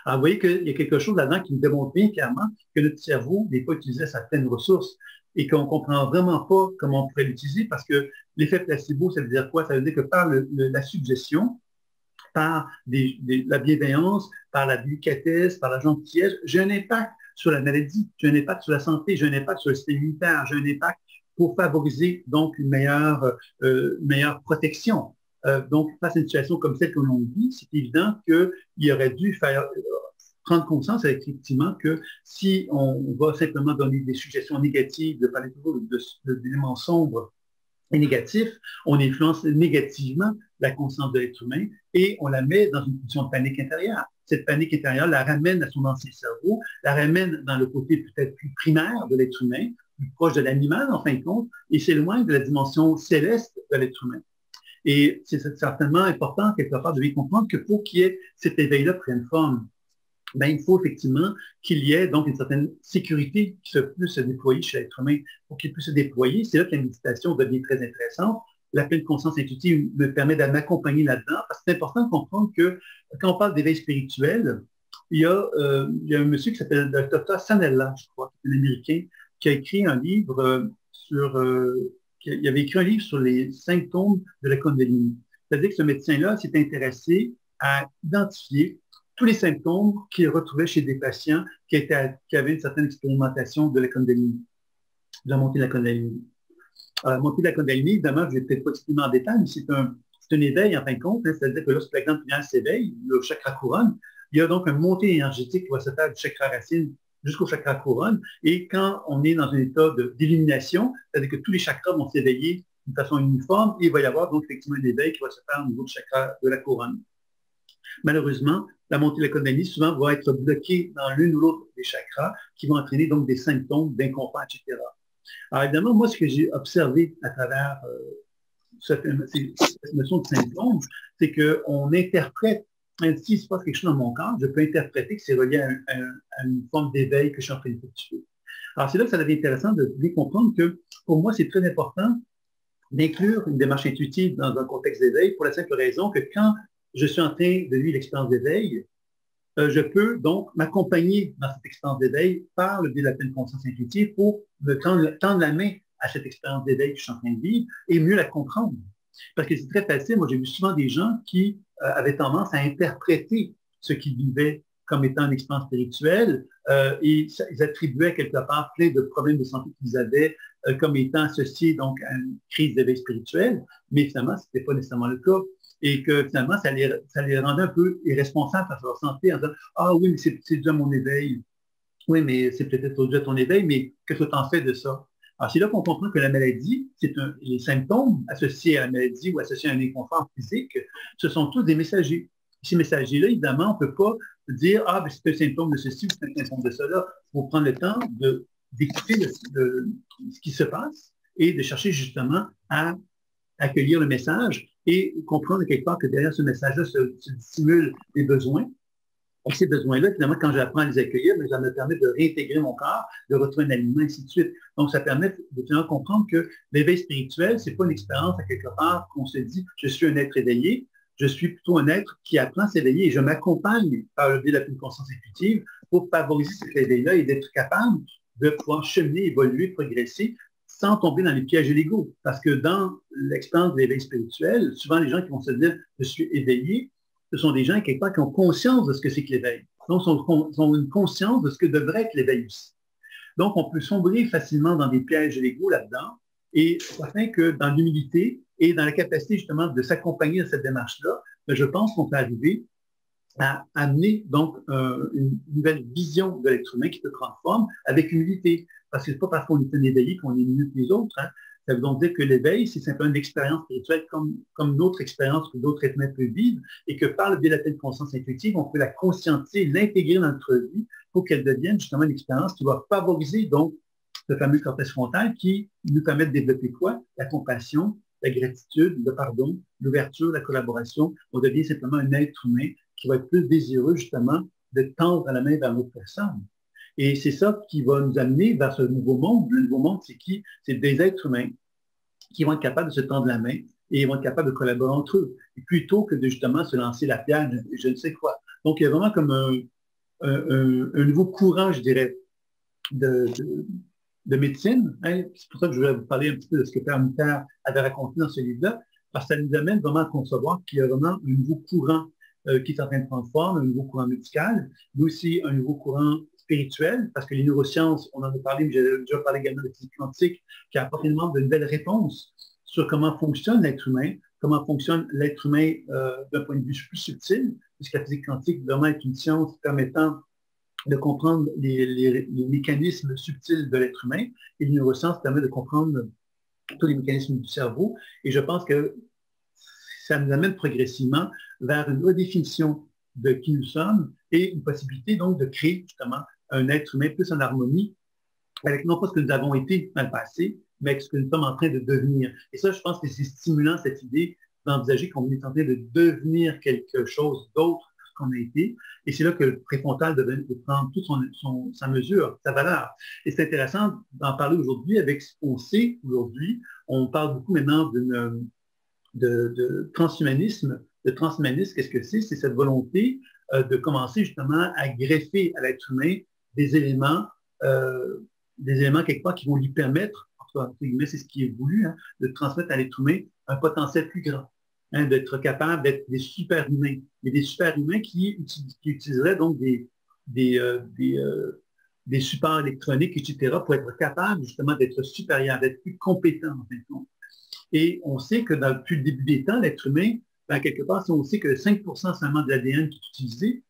Alors, vous voyez qu'il y a quelque chose là-dedans qui nous démontre bien clairement que notre cerveau n'est pas utilisé à sa pleine ressource et qu'on ne comprend vraiment pas comment on pourrait l'utiliser parce que l'effet placebo, ça veut dire quoi? Ça veut dire que par la suggestion, par la bienveillance, par la délicatesse, par la gentillesse, j'ai un impact sur la maladie, j'ai un impact sur la santé, j'ai un impact sur le système immunitaire, j'ai un impact pour favoriser donc une meilleure protection. Donc, face à une situation comme celle que l'on vit, c'est évident qu'il aurait dû prendre conscience effectivement que si on va simplement donner des suggestions négatives, de parler toujours d'éléments sombres et négatifs, on influence négativement la conscience de l'être humain et on la met dans une position de panique intérieure. Cette panique intérieure la ramène à son ancien cerveau, la ramène dans le côté peut-être plus primaire de l'être humain, plus proche de l'animal en fin de compte, et s'éloigne de la dimension céleste de l'être humain. Et c'est certainement important, quelque part, de bien comprendre que pour qu'il y ait cet éveil-là prenne forme, ben, il faut effectivement qu'il y ait donc une certaine sécurité qui puisse se déployer chez l'être humain. Pour qu'il puisse se déployer, c'est là que la méditation devient très intéressante. La pleine conscience intuitive me permet de m'accompagner là-dedans, parce que c'est important de comprendre que quand on parle d'éveil spirituel, il y a un monsieur qui s'appelle le Dr. Sanella, je crois, un Américain, qui a écrit un livre il avait écrit un livre sur les symptômes de la Kundalini. C'est-à-dire que ce médecin-là s'est intéressé à identifier tous les symptômes qu'il retrouvait chez des patients qui avaient une certaine expérimentation de la Kundalini, de la montée de la Kundalini. Alors, la montée de la Kundalini, évidemment, je ne vais peut-être pas expliquer en détail, mais c'est un éveil en fin de compte, hein, c'est-à-dire que lorsque la glande pinéale s'éveille, le chakra couronne, il y a donc une montée énergétique qui va se faire du chakra racine jusqu'au chakra couronne. Et quand on est dans un état d'illumination, c'est-à-dire que tous les chakras vont s'éveiller d'une façon uniforme, et il va y avoir donc effectivement un éveil qui va se faire au niveau du chakra de la couronne. Malheureusement, la montée de la Kundalini souvent va être bloquée dans l'une ou l'autre des chakras qui vont entraîner donc des symptômes d'inconfort, etc. Alors évidemment, moi, ce que j'ai observé à travers cette notion de symptômes, c'est qu'on interprète, s'il se passe quelque chose dans mon corps, je peux interpréter que c'est relié à une forme d'éveil que je suis en train d'effectuer. Alors c'est là que ça devient intéressant de bien comprendre que pour moi, c'est très important d'inclure une démarche intuitive dans un contexte d'éveil pour la simple raison que quand je suis en train de vivre l'expérience d'éveil, je peux donc m'accompagner dans cette expérience d'éveil par le biais de la pleine conscience intuitive pour me tendre la main à cette expérience d'éveil que je suis en train de vivre et mieux la comprendre. Parce que c'est très facile. Moi, j'ai vu souvent des gens qui avaient tendance à interpréter ce qu'ils vivaient comme étant une expérience spirituelle et ils attribuaient quelque part plein de problèmes de santé qu'ils avaient comme étant associés donc à une crise d'éveil spirituel, mais finalement, ce n'était pas nécessairement le cas. Et que finalement, ça les rendait un peu irresponsables face à leur santé en disant « Ah oui, mais c'est déjà mon éveil. Oui, mais c'est peut-être déjà ton éveil, mais qu'est-ce que tu en fais de ça? » Alors, c'est là qu'on comprend que la maladie, les symptômes associés à la maladie ou associés à un inconfort physique, ce sont tous des messagers. Ces messagers-là, évidemment, on ne peut pas dire « Ah, ben, c'est un symptôme de ceci ou c'est un symptôme de cela. » Il faut prendre le temps d'écouter ce qui se passe et de chercher justement à accueillir le message et comprendre quelque part que derrière ce message-là se stimulent des besoins. Et ces besoins-là, finalement, quand j'apprends à les accueillir, ça me permet de réintégrer mon corps, de retrouver un alignement, ainsi de suite. Donc, ça permet de finalement comprendre que l'éveil spirituel, ce n'est pas une expérience à quelque part qu'on se dit « je suis un être éveillé », je suis plutôt un être qui apprend à s'éveiller et je m'accompagne par le biais de la pleine conscience intuitive pour favoriser cet éveil-là et d'être capable de pouvoir cheminer, évoluer, progresser sans tomber dans les pièges de l'ego. Parce que dans l'expérience de l'éveil spirituel, souvent les gens qui vont se dire « je suis éveillé », ce sont des gens quelque part qui ont conscience de ce que c'est que l'éveil. Donc, ils ont une conscience de ce que devrait être l'éveil aussi. Donc, on peut sombrer facilement dans des pièges de l'ego là-dedans et certain que dans l'humilité et dans la capacité justement de s'accompagner dans cette démarche-là, je pense qu'on peut arriver à amener donc une nouvelle vision de l'être humain qui peut prendre forme avec humilité. Parce que ce n'est pas parce qu'on est un éveillé qu'on est mieux que les autres. Hein. Ça veut donc dire que l'éveil, c'est simplement une expérience spirituelle comme une autre expérience que d'autres êtres humains peuvent vivre et que par le biais de la pleine conscience intuitive, on peut la conscientiser, l'intégrer dans notre vie pour qu'elle devienne justement une expérience qui va favoriser donc le fameux cortex frontal qui nous permet de développer quoi? La compassion, la gratitude, le pardon, l'ouverture, la collaboration. On devient simplement un être humain qui va être plus désireux justement de tendre la main vers l'autre personne. Et c'est ça qui va nous amener vers ce nouveau monde. Le nouveau monde, c'est qui? C'est des êtres humains qui vont être capables de se tendre la main et ils vont être capables de collaborer entre eux, et plutôt que de justement se lancer la pierre, je ne sais quoi. Donc, il y a vraiment comme un nouveau courant, je dirais, de médecine. Hein. C'est pour ça que je voulais vous parler un petit peu de ce que Père Mitterrand avait raconté dans ce livre-là, parce que ça nous amène vraiment à concevoir qu'il y a vraiment un nouveau courant qui est en train de prendre forme, un nouveau courant médical, mais aussi un nouveau courant spirituel, parce que les neurosciences, on en a parlé, mais j'ai déjà parlé également de physique quantique, qui apporte énormément de nouvelles réponses sur comment fonctionne l'être humain, comment fonctionne l'être humain d'un point de vue plus subtil, puisque la physique quantique vraiment est une science permettant de comprendre les mécanismes subtils de l'être humain, et les neurosciences permet de comprendre tous les mécanismes du cerveau. Et je pense que ça nous amène progressivement vers une redéfinition de qui nous sommes et une possibilité donc de créer justement un être humain plus en harmonie avec non pas ce que nous avons été dans le passé, mais avec ce que nous sommes en train de devenir. Et ça, je pense que c'est stimulant, cette idée d'envisager qu'on est en train de devenir quelque chose d'autre que ce qu'on a été. Et c'est là que le préfrontal de prendre toute sa mesure, sa valeur. Et c'est intéressant d'en parler aujourd'hui avec ce qu'on sait aujourd'hui. On parle beaucoup maintenant de transhumanisme. Le transhumanisme, qu'est-ce que c'est? C'est cette volonté de commencer justement à greffer à l'être humain des éléments quelque part qui vont lui permettre, entre guillemets, c'est ce qui est voulu, hein, de transmettre à l'être humain un potentiel plus grand, hein, d'être capable d'être des super-humains, mais des super-humains qui utiliseraient donc des supports électroniques, etc., pour être capables justement d'être supérieurs, d'être plus compétents, en fin de compte. Et on sait que depuis le début des temps, l'être humain, ben, quelque part, si on sait que 5% seulement de l'ADN qui est utilisé,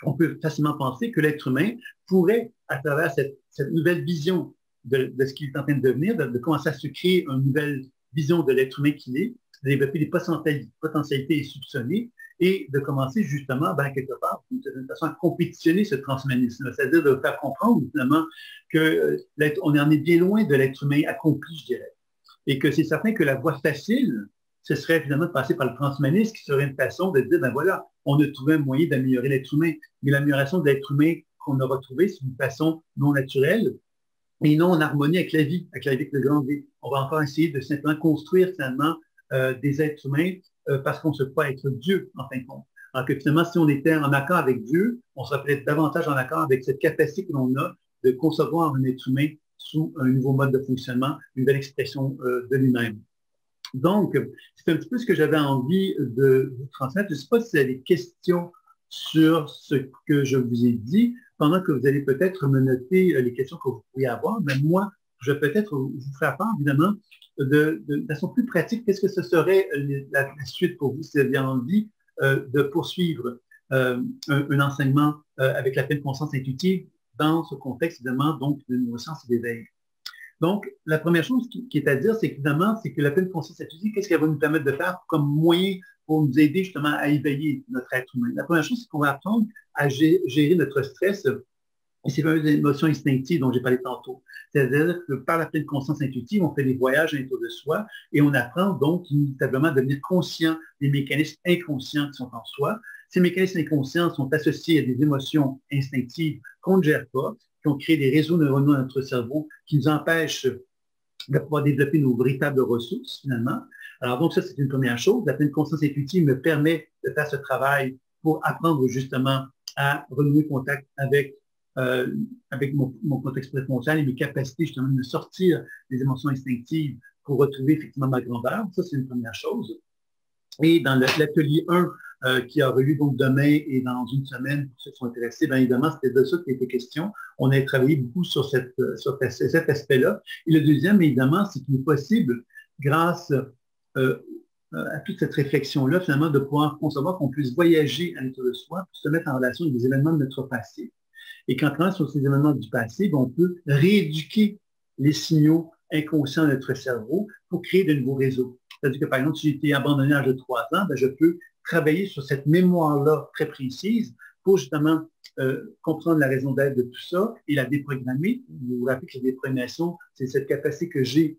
on peut facilement penser que l'être humain pourrait, à travers cette nouvelle vision de ce qu'il est en train de devenir, de commencer à se créer une nouvelle vision de l'être humain qu'il est, de développer des potentialités soupçonnées et de commencer justement, ben, quelque part, d'une façon à compétitionner ce transhumanisme, c'est-à-dire de faire comprendre finalement qu'on en est bien loin de l'être humain accompli, je dirais. Et que c'est certain que la voie facile, ce serait finalement de passer par le transhumanisme, qui serait une façon de dire, ben voilà, on a trouvé un moyen d'améliorer l'être humain. Mais l'amélioration de l'être humain qu'on a retrouvée, c'est une façon non naturelle et non en harmonie avec la vie, avec le grand V. On va encore essayer de simplement construire finalement des êtres humains parce qu'on se croit être Dieu, en fin de compte. Alors que finalement, si on était en accord avec Dieu, on serait peut-être davantage en accord avec cette capacité que l'on a de concevoir un être humain sous un nouveau mode de fonctionnement, une nouvelle expression de lui-même. Donc, c'est un petit peu ce que j'avais envie de vous transmettre. Je ne sais pas si vous avez des questions sur ce que je vous ai dit, pendant que vous allez peut-être me noter les questions que vous pourriez avoir, mais moi, je vais peut-être vous faire part, évidemment, de façon plus pratique, qu'est-ce que ce serait la suite pour vous si vous avez envie de poursuivre un enseignement avec la pleine conscience intuitive dans ce contexte, évidemment, donc de neurosciences et d'éveil. Donc, la première chose qui est à dire, c'est qu'évidemment, c'est que la pleine conscience intuitive, qu'est-ce qu'elle va nous permettre de faire comme moyen pour nous aider justement à éveiller notre être humain? La première chose, c'est qu'on va apprendre à gérer notre stress et ces fameuses émotions instinctives dont j'ai parlé tantôt. C'est-à-dire que par la pleine conscience intuitive, on fait des voyages à l'intérieur de soi et on apprend donc inévitablement à devenir conscient des mécanismes inconscients qui sont en soi. Ces mécanismes inconscients sont associés à des émotions instinctives qu'on ne gère pas, qui ont créé des réseaux neuronaux dans notre cerveau qui nous empêchent de pouvoir développer nos véritables ressources, finalement. Alors, donc, ça, c'est une première chose. La pleine conscience intuitive me permet de faire ce travail pour apprendre justement à renouer contact avec mon contexte préfrontal et mes capacités justement de me sortir des émotions instinctives pour retrouver effectivement ma grandeur. Ça, c'est une première chose. Et dans l'atelier 1, qui aura lieu donc demain et dans une semaine, pour ceux qui sont intéressés, bien évidemment, c'était de ça qui était question. On a travaillé beaucoup sur cet aspect-là. Et le deuxième, évidemment, c'est qu'il est possible, grâce à toute cette réflexion-là, finalement, de pouvoir concevoir qu'on puisse voyager à l'intérieur de soi pour se mettre en relation avec des événements de notre passé. Et qu'en travaillant sur ces événements du passé, on peut rééduquer les signaux inconscients de notre cerveau pour créer de nouveaux réseaux. C'est-à-dire que, par exemple, si j'ai été abandonné à l'âge de 3 ans, je peux travailler sur cette mémoire-là très précise pour justement comprendre la raison d'être de tout ça et la déprogrammer. Vous vous rappelez que la déprogrammation, c'est cette capacité que j'ai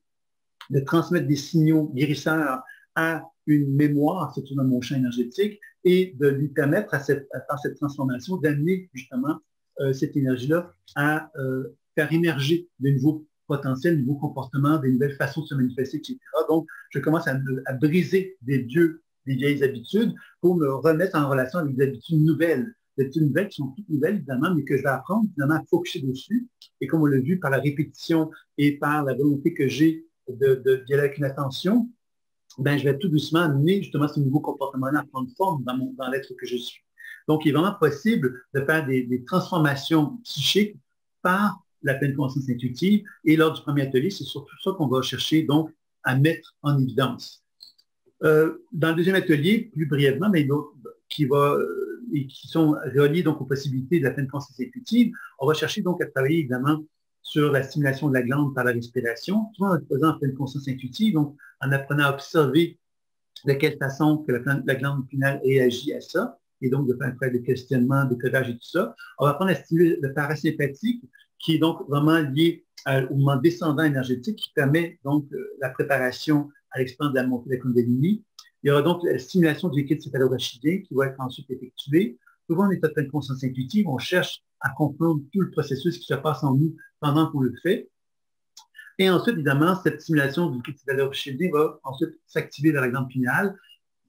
de transmettre des signaux guérisseurs à une mémoire, c'est dans mon champ énergétique, et de lui permettre, par cette transformation, d'amener justement cette énergie-là à faire émerger de nouveaux potentiels, de nouveaux comportements, des nouvelles façons de se manifester, etc. Donc, je commence à briser des vieilles habitudes pour me remettre en relation avec des habitudes nouvelles. Des habitudes nouvelles qui sont toutes nouvelles, évidemment, mais que je vais apprendre finalement à focuser dessus. Et comme on l'a vu par la répétition et par la volonté que j'ai d'y aller avec une attention, ben, je vais tout doucement amener justement ce nouveau comportement-là à prendre forme dans l'être que je suis. Donc, il est vraiment possible de faire des transformations psychiques par la pleine conscience intuitive. Et lors du premier atelier, c'est surtout ça qu'on va chercher donc à mettre en évidence. Dans le deuxième atelier, plus brièvement, mais d'autres et qui sont reliés donc aux possibilités de la pleine conscience intuitive, on va chercher donc à travailler évidemment sur la stimulation de la glande par la respiration, tout en faisant en pleine conscience intuitive, donc en apprenant à observer de quelle façon que la glande pinale réagit à ça, et donc de faire des questionnements, des codages et tout ça. On va apprendre à stimuler le parasympathique, qui est donc vraiment lié au mouvement descendant énergétique, qui permet donc la préparation à l'expérience de la montée de la Kundalini. Il y aura donc la stimulation du liquide céphalorachidien qui va être ensuite effectuée. Souvent, en état de pleine conscience intuitive, on cherche à comprendre tout le processus qui se passe en nous pendant qu'on le fait. Et ensuite, évidemment, cette stimulation du liquide céphalorachidien va ensuite s'activer dans la glande pinale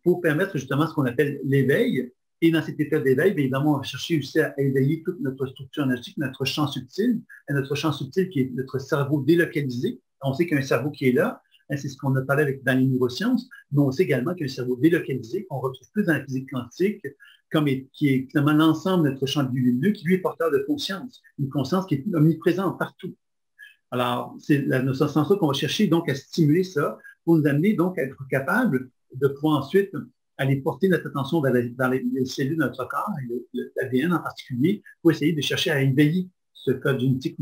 pour permettre justement ce qu'on appelle l'éveil. Et dans cet état d'éveil, bien évidemment, on va chercher aussi à éveiller toute notre structure énergétique, notre champ subtil, et notre champ subtil qui est notre cerveau délocalisé. On sait qu'il y a un cerveau qui est là, c'est ce qu'on a parlé dans les neurosciences, mais on sait également qu'il y a un cerveau délocalisé qu'on retrouve plus dans la physique quantique, qui est finalement l'ensemble de notre champ lumineux, qui lui est porteur de conscience, une conscience qui est omniprésente partout. Alors, c'est dans ce sens-là qu'on va chercher donc à stimuler ça pour nous amener donc à être capable de pouvoir ensuite aller porter notre attention dans les cellules de notre corps, l'ADN en particulier, pour essayer de chercher à éveiller ce code génétique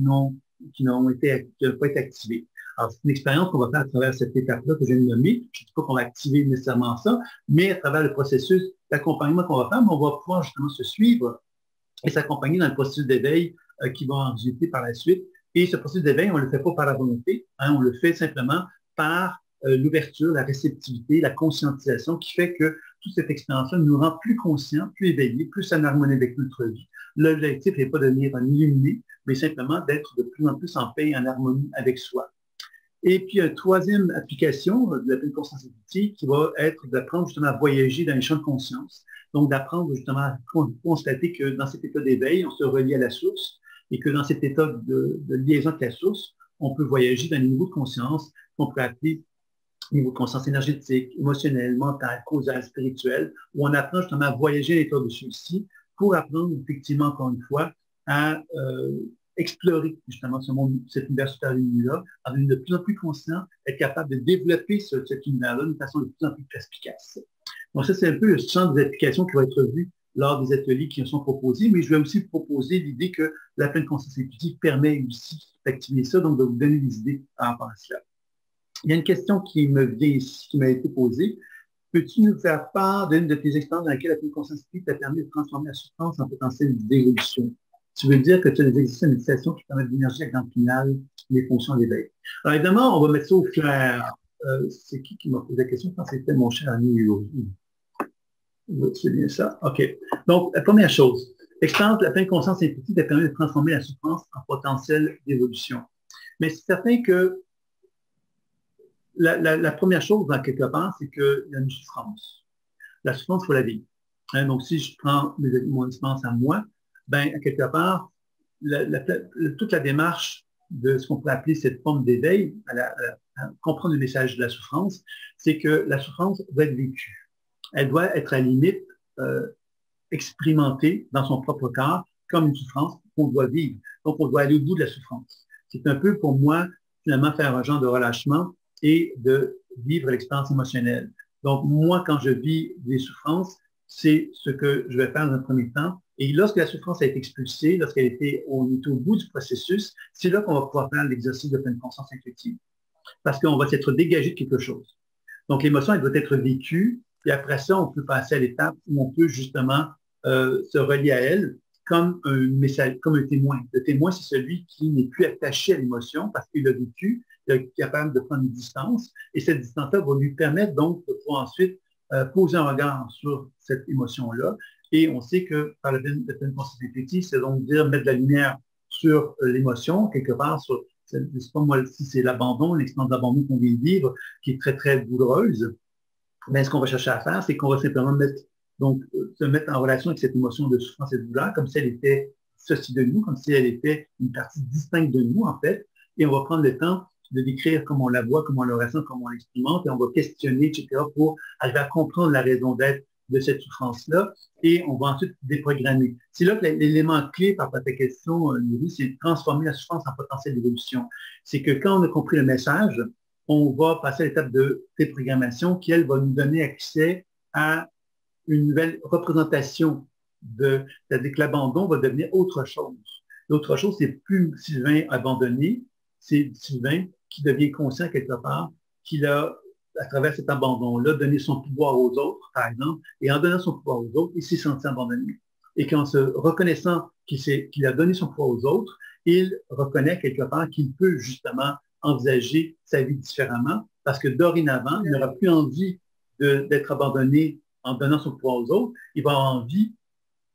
qui n'a pas été activé. Alors, c'est une expérience qu'on va faire à travers cette étape-là que je viens de nommer. Je ne dis pas qu'on va activer nécessairement ça, mais à travers le processus d'accompagnement qu'on va faire, on va pouvoir justement se suivre et s'accompagner dans le processus d'éveil qui va en résulter par la suite. Et ce processus d'éveil, on ne le fait pas par la volonté, on le fait simplement par l'ouverture, la réceptivité, la conscientisation qui fait que toute cette expérience-là nous rend plus conscients, plus éveillés, plus en harmonie avec notre vie. L'objectif n'est pas de devenir un illuminé, mais simplement d'être de plus en plus en paix et en harmonie avec soi. Et puis, une troisième application de la pleine conscience intuitive qui va être d'apprendre justement à voyager dans les champs de conscience. Donc, d'apprendre justement à constater que dans cet état d'éveil, on se relie à la source et que dans cet état de liaison avec la source, on peut voyager dans les niveaux de conscience qu'on peut appeler niveau de conscience énergétique, émotionnelle, mentale, causale, spirituelle, où on apprend justement à voyager à l'état de celui-ci pour apprendre effectivement, encore une fois, à explorer justement ce monde, cet univers super-lumineux-là, en devenir de plus en plus conscient, être capable de développer cet univers-là d'une façon de plus en plus perspicace. Donc ça, c'est un peu le champ des applications qui va être vu lors des ateliers qui sont proposés, mais je vais aussi proposer l'idée que la pleine conscience intuitive permet aussi d'activer ça, donc de vous donner des idées par rapport à cela. Il y a une question qui me vient ici, qui m'a été posée. Peux-tu nous faire part d'une de tes expériences dans laquelle la pleine conscience intuitive t'a permis de transformer la souffrance en potentiel d'évolution? Tu veux dire que tu as des exercices de méditation qui permettent d'énergie avec dans le final les fonctions d'éveil. Alors évidemment, on va mettre ça au clair. C'est qui m'a posé la question? Je pense que c'était mon cher ami Hugo. C'est bien ça? OK. Donc, la première chose, l'expérience de la pleine conscience intuitive t'a permis de transformer la souffrance en potentiel d'évolution. Mais c'est certain que la première chose, dans quelque part, c'est qu'il y a une souffrance. La souffrance, il faut la vivre. Donc, si je prends mon expérience à moi, ben, à quelque part, toute la démarche de ce qu'on peut appeler cette forme d'éveil, à comprendre le message de la souffrance, c'est que la souffrance doit être vécue. Elle doit être à la limite expérimentée dans son propre corps comme une souffrance qu'on doit vivre. Donc, on doit aller au bout de la souffrance. C'est un peu pour moi, finalement, faire un genre de relâchement et de vivre l'expérience émotionnelle. Donc, moi, quand je vis des souffrances, c'est ce que je vais faire dans un premier temps. Et lorsque la souffrance a été expulsée, on est au bout du processus, c'est là qu'on va pouvoir faire l'exercice de pleine conscience intuitive. Parce qu'on va s'être dégagé de quelque chose. Donc, l'émotion, elle doit être vécue. Et après ça, on peut passer à l'étape où on peut justement se relier à elle comme un témoin. Le témoin, c'est celui qui n'est plus attaché à l'émotion parce qu'il l'a vécu, il est capable de prendre une distance. Et cette distance-là va lui permettre donc de pouvoir ensuite poser un regard sur cette émotion-là. Et on sait que par la pleine conscience intuitive, c'est donc dire mettre de la lumière sur l'émotion, quelque part, sur, c'est pas moi, si c'est l'abandon, l'expérience d'abandon qu'on vient de vivre, qui est très, très douloureuse. Mais ce qu'on va chercher à faire, c'est qu'on va simplement se mettre en relation avec cette émotion de souffrance et de douleur, comme si elle était ceci de nous, comme si elle était une partie distincte de nous, en fait. Et on va prendre le temps de décrire comment on la voit, comment on la ressent, comment on l'expérimente, et on va questionner, etc., pour arriver à comprendre la raison d'être de cette souffrance-là, et on va ensuite déprogrammer. C'est là que l'élément clé par ta question, Nuri, c'est de transformer la souffrance en potentiel d'évolution. C'est que quand on a compris le message, on va passer à l'étape de déprogrammation qui, elle, va nous donner accès à une nouvelle représentation c'est-à-dire que l'abandon va devenir autre chose. L'autre chose, c'est plus Sylvain abandonné, c'est Sylvain qui devient conscient quelque part qu'il a, à travers cet abandon-là, donné son pouvoir aux autres, par exemple, et en donnant son pouvoir aux autres, il s'est senti abandonné. Et qu'en se reconnaissant qu'il a donné son pouvoir aux autres, il reconnaît quelque part qu'il peut justement envisager sa vie différemment, parce que dorénavant, il n'aura plus envie d'être abandonné en donnant son pouvoir aux autres, il va avoir envie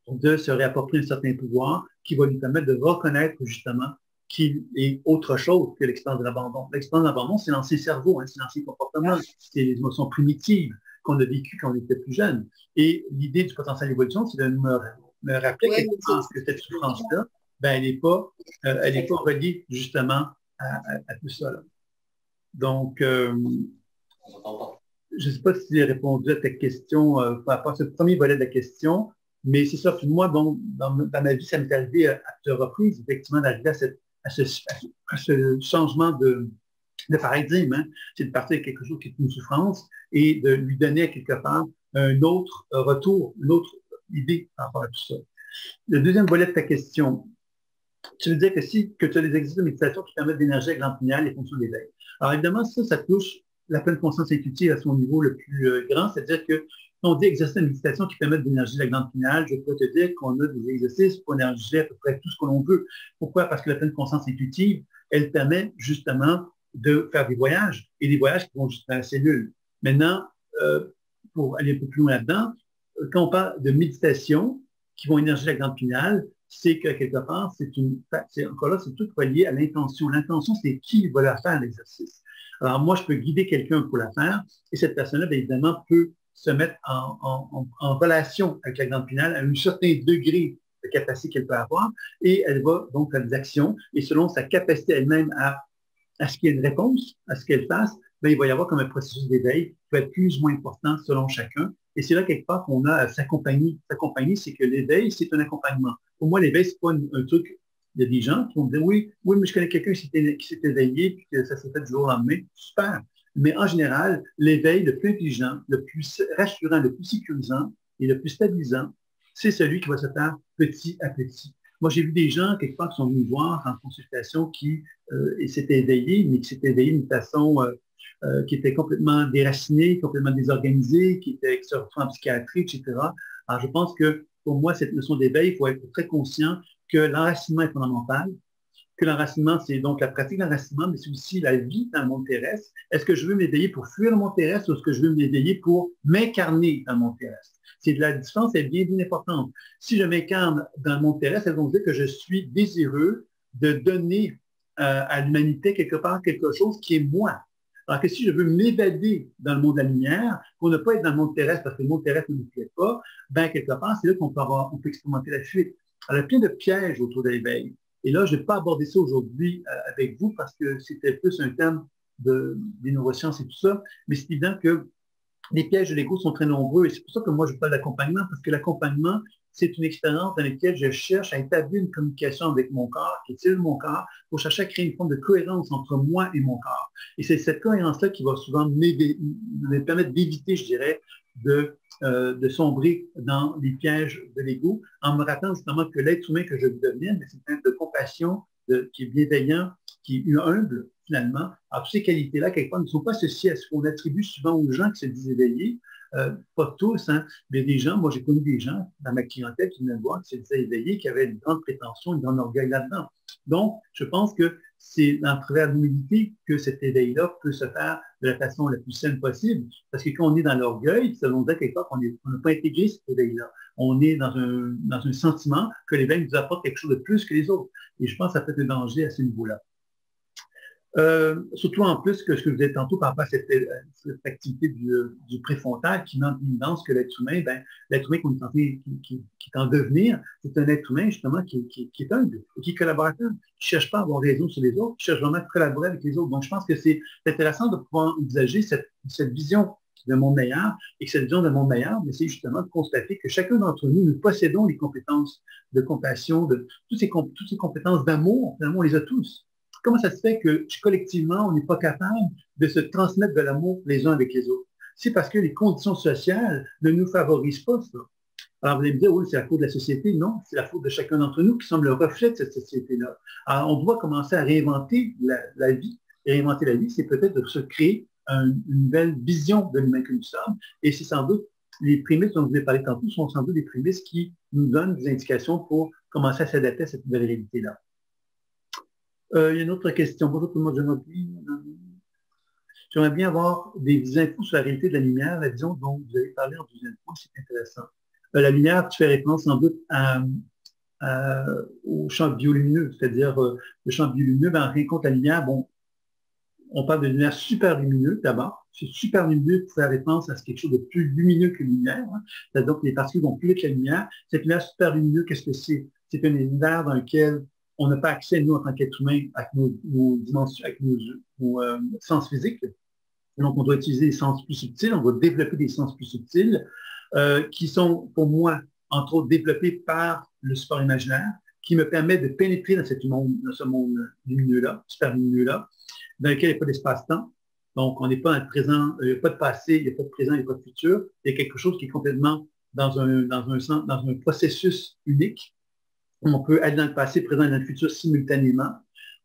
de se réapproprier un certain pouvoir qui va lui permettre de reconnaître justement qu'il est autre chose que l'expérience de l'abandon. L'expérience de l'abandon, c'est l'ancien cerveau, hein, c'est l'ancien comportement, c'est les émotions primitives qu'on a vécues quand on était plus jeune. Et l'idée du potentiel d'évolution, c'est de me rappeler que cette souffrance-là, ben, elle n'est pas reliée justement à tout ça. Là. Donc, je ne sais pas si j'ai répondu à ta question par rapport à ce premier volet de la question, mais c'est ça. Puis moi, bon, dans ma vie, ça m'est arrivé à plusieurs reprises, effectivement, d'arriver à ce changement de paradigme. Hein. C'est de partir de quelque chose qui est une souffrance et de lui donner à quelque part un autre retour, une autre idée par rapport à tout ça. Le deuxième volet de ta question, tu veux dire que tu as des exercices de méditation qui permettent d'énergie avec l'empignal et fonctions d'éveil. Alors évidemment, ça touche la pleine conscience intuitive à son niveau le plus grand, c'est-à-dire que quand on dit exercice de méditation qui permettent d'énergie la glande pinale, je peux te dire qu'on a des exercices pour énergiser à peu près tout ce que l'on veut. Pourquoi? Parce que la pleine conscience intuitive, elle permet justement de faire des voyages, et des voyages qui vont jusqu'à la cellule. Maintenant, pour aller un peu plus loin là-dedans, quand on parle de méditation qui vont énergiser la glande pinale, c'est que quelque part, encore là, c'est tout relié à l'intention. L'intention, c'est qui va la faire, l'exercice. Alors moi, je peux guider quelqu'un pour la faire, et cette personne-là, bien évidemment, peut se mettre en relation avec la glande pinale à un certain degré de capacité qu'elle peut avoir, et elle va donc faire des actions, et selon sa capacité elle-même à ce qu'il y ait une réponse, à ce qu'elle fasse, bien, il va y avoir comme un processus d'éveil qui peut être plus ou moins important selon chacun. Et c'est là, quelque part, qu'on a à s'accompagner. S'accompagner, c'est que l'éveil, c'est un accompagnement. Pour moi, l'éveil, c'est pas un truc. Il y a des gens qui vont me dire, oui, mais je connais quelqu'un qui s'est éveillé et que ça s'est fait du jour au lendemain. Super. Mais en général, l'éveil le plus intelligent, le plus rassurant, le plus sécurisant et le plus stabilisant, c'est celui qui va se faire petit à petit. Moi, j'ai vu des gens, quelque part, qui sont venus me voir en consultation qui s'étaient éveillés, mais qui s'étaient éveillés d'une façon qui était complètement déracinée, complètement désorganisée, qui se retrouvent en psychiatrie, etc. Alors, je pense que, pour moi, cette notion d'éveil, il faut être très conscient que l'enracinement est fondamental, que l'enracinement, c'est donc la pratique d'enracinement, mais c'est aussi la vie dans le monde terrestre. Est-ce que je veux m'éveiller pour fuir le monde terrestre ou est-ce que je veux m'éveiller pour m'incarner dans le monde terrestre? C'est de la différence, elle est bien importante. Si je m'incarne dans le monde terrestre, elles vont dire que je suis désireux de donner à l'humanité quelque part quelque chose qui est moi. Alors que si je veux m'évader dans le monde de la lumière, pour ne pas être dans le monde terrestre parce que le monde terrestre ne me plaît pas, ben quelque part, c'est là qu'on peut expérimenter la fuite. Alors, il y a plein de pièges autour de l'éveil. Et là, je ne vais pas aborder ça aujourd'hui avec vous parce que c'était plus un thème des neurosciences et tout ça, mais c'est évident que les pièges de l'ego sont très nombreux et c'est pour ça que moi, je parle d'accompagnement parce que l'accompagnement, c'est une expérience dans laquelle je cherche à établir une communication avec mon corps, qui est mon corps, pour chercher à créer une forme de cohérence entre moi et mon corps. Et c'est cette cohérence-là qui va souvent me permettre d'éviter, je dirais, de sombrer dans les pièges de l'ego, en me rappelant justement que l'être humain que je veux devenir, c'est un être de compassion, qui est bienveillant, qui est humble, finalement. Alors, toutes ces qualités-là, quelque part, ne sont pas associées à ce qu'on attribue souvent aux gens qui se disent éveillés. Pas tous, hein, mais des gens, moi j'ai connu des gens dans ma clientèle qui venaient me voir, qui se disaient éveillés, qui avaient une grande prétention, une grande orgueil là-dedans. Donc, je pense que c'est à travers l'humilité que cet éveil-là peut se faire de la façon la plus saine possible. Parce que quand on est dans l'orgueil, ça veut dire quelque part qu'on n'a pas intégré cet éveil-là. On est dans un sentiment que l'éveil nous apporte quelque chose de plus que les autres. Et je pense que ça peut être un danger à ce niveau-là. Surtout en plus que ce que vous dites tantôt par rapport à cette activité du préfrontal qui met en évidence que l'être humain, ben, l'être humain qu'on est qui est en devenir, c'est un être humain justement qui est humble, qui est collaborateur, qui ne cherche pas à avoir raison sur les autres, qui cherche vraiment à collaborer avec les autres. Donc je pense que c'est intéressant de pouvoir envisager cette vision d'un monde meilleur et que cette vision d'un monde meilleur, mais c'est justement de constater que chacun d'entre nous, nous possédons les compétences de compassion, toutes ces compétences d'amour, finalement on les a tous. comment ça se fait que collectivement, on n'est pas capable de se transmettre de l'amour les uns avec les autres? C'est parce que les conditions sociales ne nous favorisent pas ça. Alors, vous allez me dire, oui, c'est la faute de la société. Non, c'est la faute de chacun d'entre nous qui sommes le reflet de cette société-là. Alors, on doit commencer à réinventer la vie. Et réinventer la vie, c'est peut-être de se créer une nouvelle vision de l'humain que nous sommes. Et c'est sans doute les prémices dont je vous ai parlé tantôt sont sans doute des prémices qui nous donnent des indications pour commencer à s'adapter à cette nouvelle réalité-là. Il y a une autre question. Bonjour tout le monde, j'aimerais bien avoir des infos sur la réalité de la lumière, la vision dont vous avez parlé en deuxième point, c'est intéressant. La lumière, tu fais référence sans doute au champ biolumineux, c'est-à-dire le champ biolumineux, en fin de compte, la lumière, bon, on parle de lumière super lumineuse d'abord. C'est super lumineux pour faire référence à quelque chose de plus lumineux que la lumière. Hein. Donc, les particules vont plus vite que la lumière. Cette lumière super lumineuse, qu'est-ce que c'est? C'est un univers dans lequel on n'a pas accès, nous, en tant qu'être humain, avec nos dimensions, avec nos sens physiques. Donc, on doit utiliser des sens plus subtils, on doit développer des sens plus subtils, qui sont, pour moi, entre autres, développés par le support imaginaire, qui me permet de pénétrer dans ce monde lumineux-là, super lumineux-là, dans lequel il n'y a pas d'espace-temps. Donc, on n'est pas dans le présent, il n'y a pas de passé, il n'y a pas de présent, il n'y a pas de futur. Il y a quelque chose qui est complètement dans un processus unique. On peut aller dans le passé, présent et dans le futur simultanément.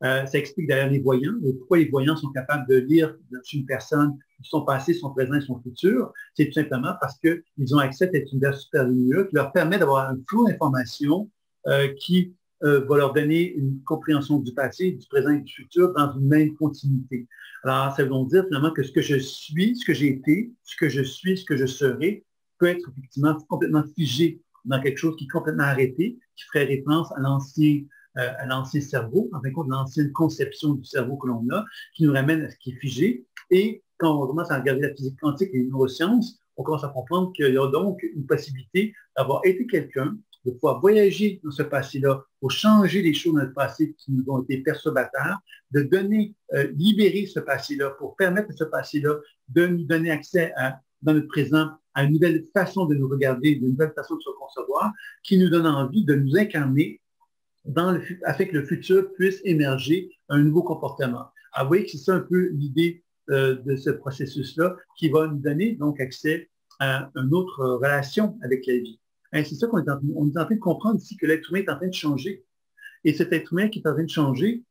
Ça explique d'ailleurs les voyants, pourquoi les voyants sont capables de lire sur une personne son passé, son présent et son futur. C'est tout simplement parce qu'ils ont accès à cet univers super lumineux qui leur permet d'avoir un flot d'informations qui va leur donner une compréhension du passé, du présent et du futur dans une même continuité. Alors, ça veut donc dire finalement que ce que je suis, ce que j'ai été, ce que je suis, ce que je serai, peut être effectivement complètement figé dans quelque chose qui est complètement arrêté, qui ferait référence à l'ancien cerveau, en fin de compte, l'ancienne conception du cerveau que l'on a, qui nous ramène à ce qui est figé. Et quand on commence à regarder la physique quantique et les neurosciences, on commence à comprendre qu'il y a donc une possibilité d'avoir été quelqu'un, de pouvoir voyager dans ce passé-là pour changer les choses dans le passé qui nous ont été perturbateurs, de donner, libérer ce passé-là pour permettre à ce passé-là de nous donner accès dans notre présent à une nouvelle façon de nous regarder, une nouvelle façon de se concevoir, qui nous donne envie de nous incarner afin que le futur puisse émerger un nouveau comportement. Alors, vous voyez que c'est ça un peu l'idée de ce processus-là qui va nous donner donc accès à une autre relation avec la vie. Hein, c'est ça qu'on est on est en train de comprendre ici que l'être humain est en train de changer. Et cet être humain qui est en train de changer,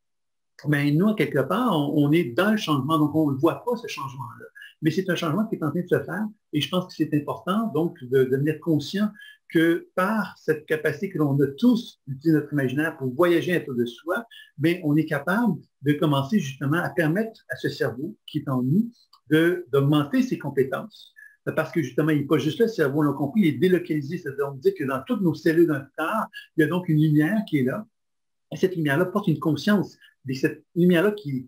ben, nous, quelque part, on est dans le changement, donc on ne voit pas ce changement-là. Mais c'est un changement qui est en train de se faire et je pense que c'est important donc de devenir conscient que par cette capacité que l'on a tous d'utiliser notre imaginaire pour voyager autour de soi, bien, on est capable de commencer justement à permettre à ce cerveau qui est en nous d'augmenter ses compétences. Parce que justement, il n'est pas juste là, le cerveau, on l'a compris, il est délocalisé. C'est-à-dire, on dit que dans toutes nos cellules dans le corps, il y a donc une lumière qui est là. Et cette lumière-là porte une conscience. Et cette lumière-là qui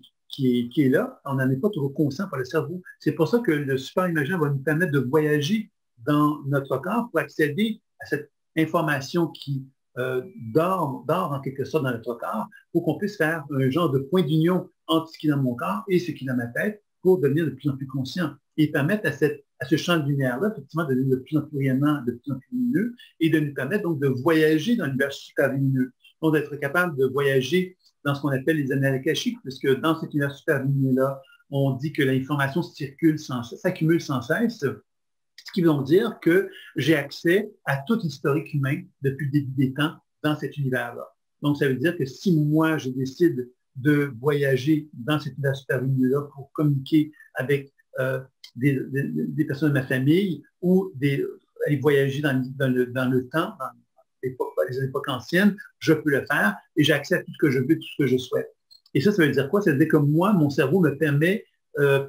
est là, on n'en est pas toujours conscient par le cerveau. C'est pour ça que le super imaginaire va nous permettre de voyager dans notre corps pour accéder à cette information qui dort en quelque sorte dans notre corps pour qu'on puisse faire un genre de point d'union entre ce qui est dans mon corps et ce qui est dans ma tête pour devenir de plus en plus conscient et permettre à ce champ de lumière-là, effectivement, de devenir de plus en plus rayonnant, de plus en plus lumineux et de nous permettre donc de voyager dans l'univers super lumineux. Donc, d'être capable de voyager dans ce qu'on appelle les annales akashiques, puisque dans cet univers super lumineux-là, on dit que l'information s'accumule sans cesse, ce qui veut dire que j'ai accès à tout l'historique humain depuis le début des temps dans cet univers-là. Donc, ça veut dire que si moi, je décide de voyager dans cet univers super lumineux-là pour communiquer avec des personnes de ma famille ou aller voyager dans le temps, dans les époques anciennes, je peux le faire et j'ai accès à tout ce que je veux, tout ce que je souhaite. Et ça veut dire quoi? Ça veut dire que moi, mon cerveau me permet,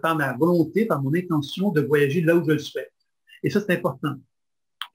par ma volonté, par mon intention, de voyager là où je le souhaite. Et ça, c'est important.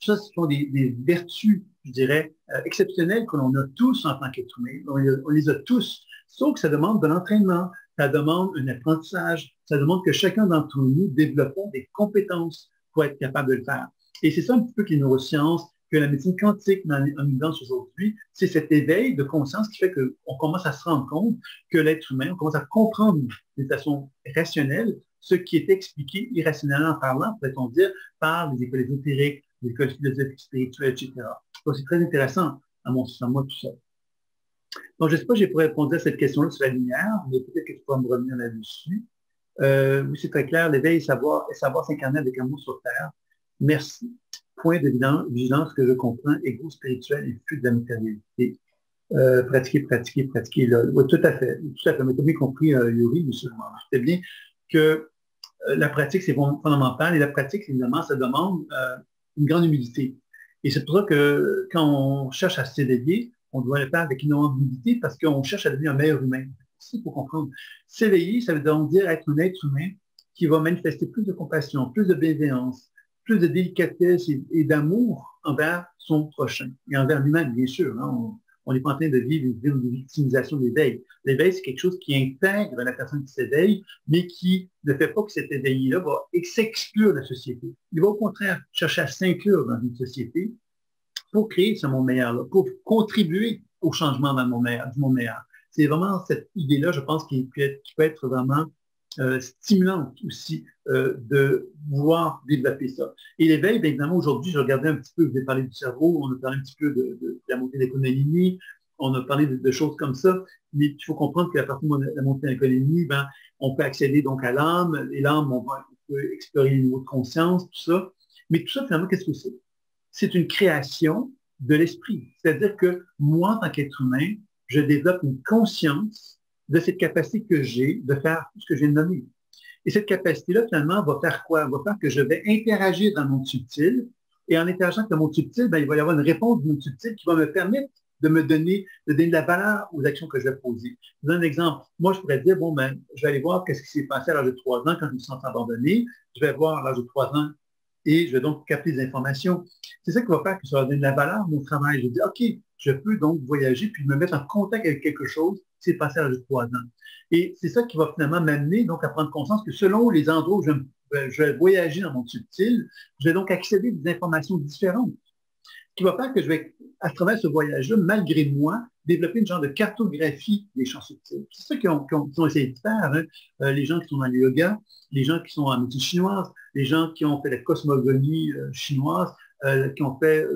Ça, ce sont des vertus, je dirais, exceptionnelles que l'on a tous en tant qu'être humain. On les a tous, sauf que ça demande de l'entraînement, ça demande un apprentissage, ça demande que chacun d'entre nous développons des compétences pour être capable de le faire. Et c'est ça un petit peu que les neurosciences, que la médecine quantique met en évidence aujourd'hui, c'est cet éveil de conscience qui fait qu'on commence à se rendre compte que l'être humain, on commence à comprendre de façon rationnelle ce qui est expliqué irrationnellement parlant, pourrait-on dire, par les écoles ésotériques, les écoles philosophiques spirituelles, etc. Donc, c'est très intéressant, à mon sens, moi, tout ça. Donc, je ne sais pas si j'ai pu répondre à cette question-là sur la lumière, mais peut-être que tu pourras me revenir là-dessus. Oui, c'est très clair. L'éveil et savoir s'incarner avec amour sur Terre. Merci. Point de vigilance que je comprends, égo spirituel et flux de la matérialité. Pratiquer, pratiquer, pratiquer. Là. Oui, tout à fait. Tout à fait. Mais tu as bien compris, Yuri, musulman. C'est bien que la pratique, c'est fondamental. Et la pratique, évidemment, ça demande une grande humilité. Et c'est pour ça que quand on cherche à s'éveiller, on doit le faire avec énormément d'humilité parce qu'on cherche à devenir un meilleur humain. Il faut comprendre. S'éveiller, ça veut donc dire être un être humain qui va manifester plus de compassion, plus de bienveillance, plus de délicatesse et d'amour envers son prochain et envers lui-même, bien sûr. Hein. On n'est pas en train de vivre une victimisation de l'éveil. L'éveil, c'est quelque chose qui intègre la personne qui s'éveille, mais qui ne fait pas que cet éveillé-là va s'exclure de la société. Il va au contraire chercher à s'inclure dans une société pour créer ce monde meilleur-là, pour contribuer au changement dans du monde meilleur. C'est vraiment cette idée-là, je pense, qui peut être vraiment stimulante aussi de vouloir développer ça. Et l'éveil, bien évidemment, aujourd'hui, je regardais un petit peu, vous avez parlé du cerveau, on a parlé un petit peu de la montée de l'économie, on a parlé de choses comme ça, mais il faut comprendre qu'à partir de la montée de l'économie, ben, on peut accéder donc à l'âme, et l'âme, on peut explorer les niveaux de conscience, tout ça. Mais tout ça, finalement, qu'est-ce que c'est? C'est une création de l'esprit. C'est-à-dire que moi, en tant qu'être humain, je développe une conscience de cette capacité que j'ai de faire tout ce que j'ai nommé. Et cette capacité-là, finalement, va faire quoi? Va faire que je vais interagir dans le monde subtil. Et en interageant avec le monde subtil, ben, il va y avoir une réponse du monde subtil qui va me permettre de donner de la valeur aux actions que je vais poser. Je vous donne un exemple. Moi, je pourrais dire, bon, ben, je vais aller voir qu'est-ce qui s'est passé à l'âge de 3 ans quand je me sens abandonné. Je vais voir à l'âge de 3 ans et je vais donc capter des informations. C'est ça qui va faire que ça va donner de la valeur à mon travail. Je vais dire, OK, je peux donc voyager puis me mettre en contact avec quelque chose qui s'est passé à l'âge de 3 ans. Et c'est ça qui va finalement m'amener donc à prendre conscience que selon les endroits où je vais voyager dans mon subtil, je vais donc accéder à des informations différentes qui va faire que je vais, à travers ce voyage-là, malgré moi, développer une genre de cartographie des champs subtils. C'est ça qu'ils ont essayé de faire, hein. Les gens qui sont dans le yoga, les gens qui sont en médecine chinoise, les gens qui ont fait la cosmogonie chinoise, qui ont fait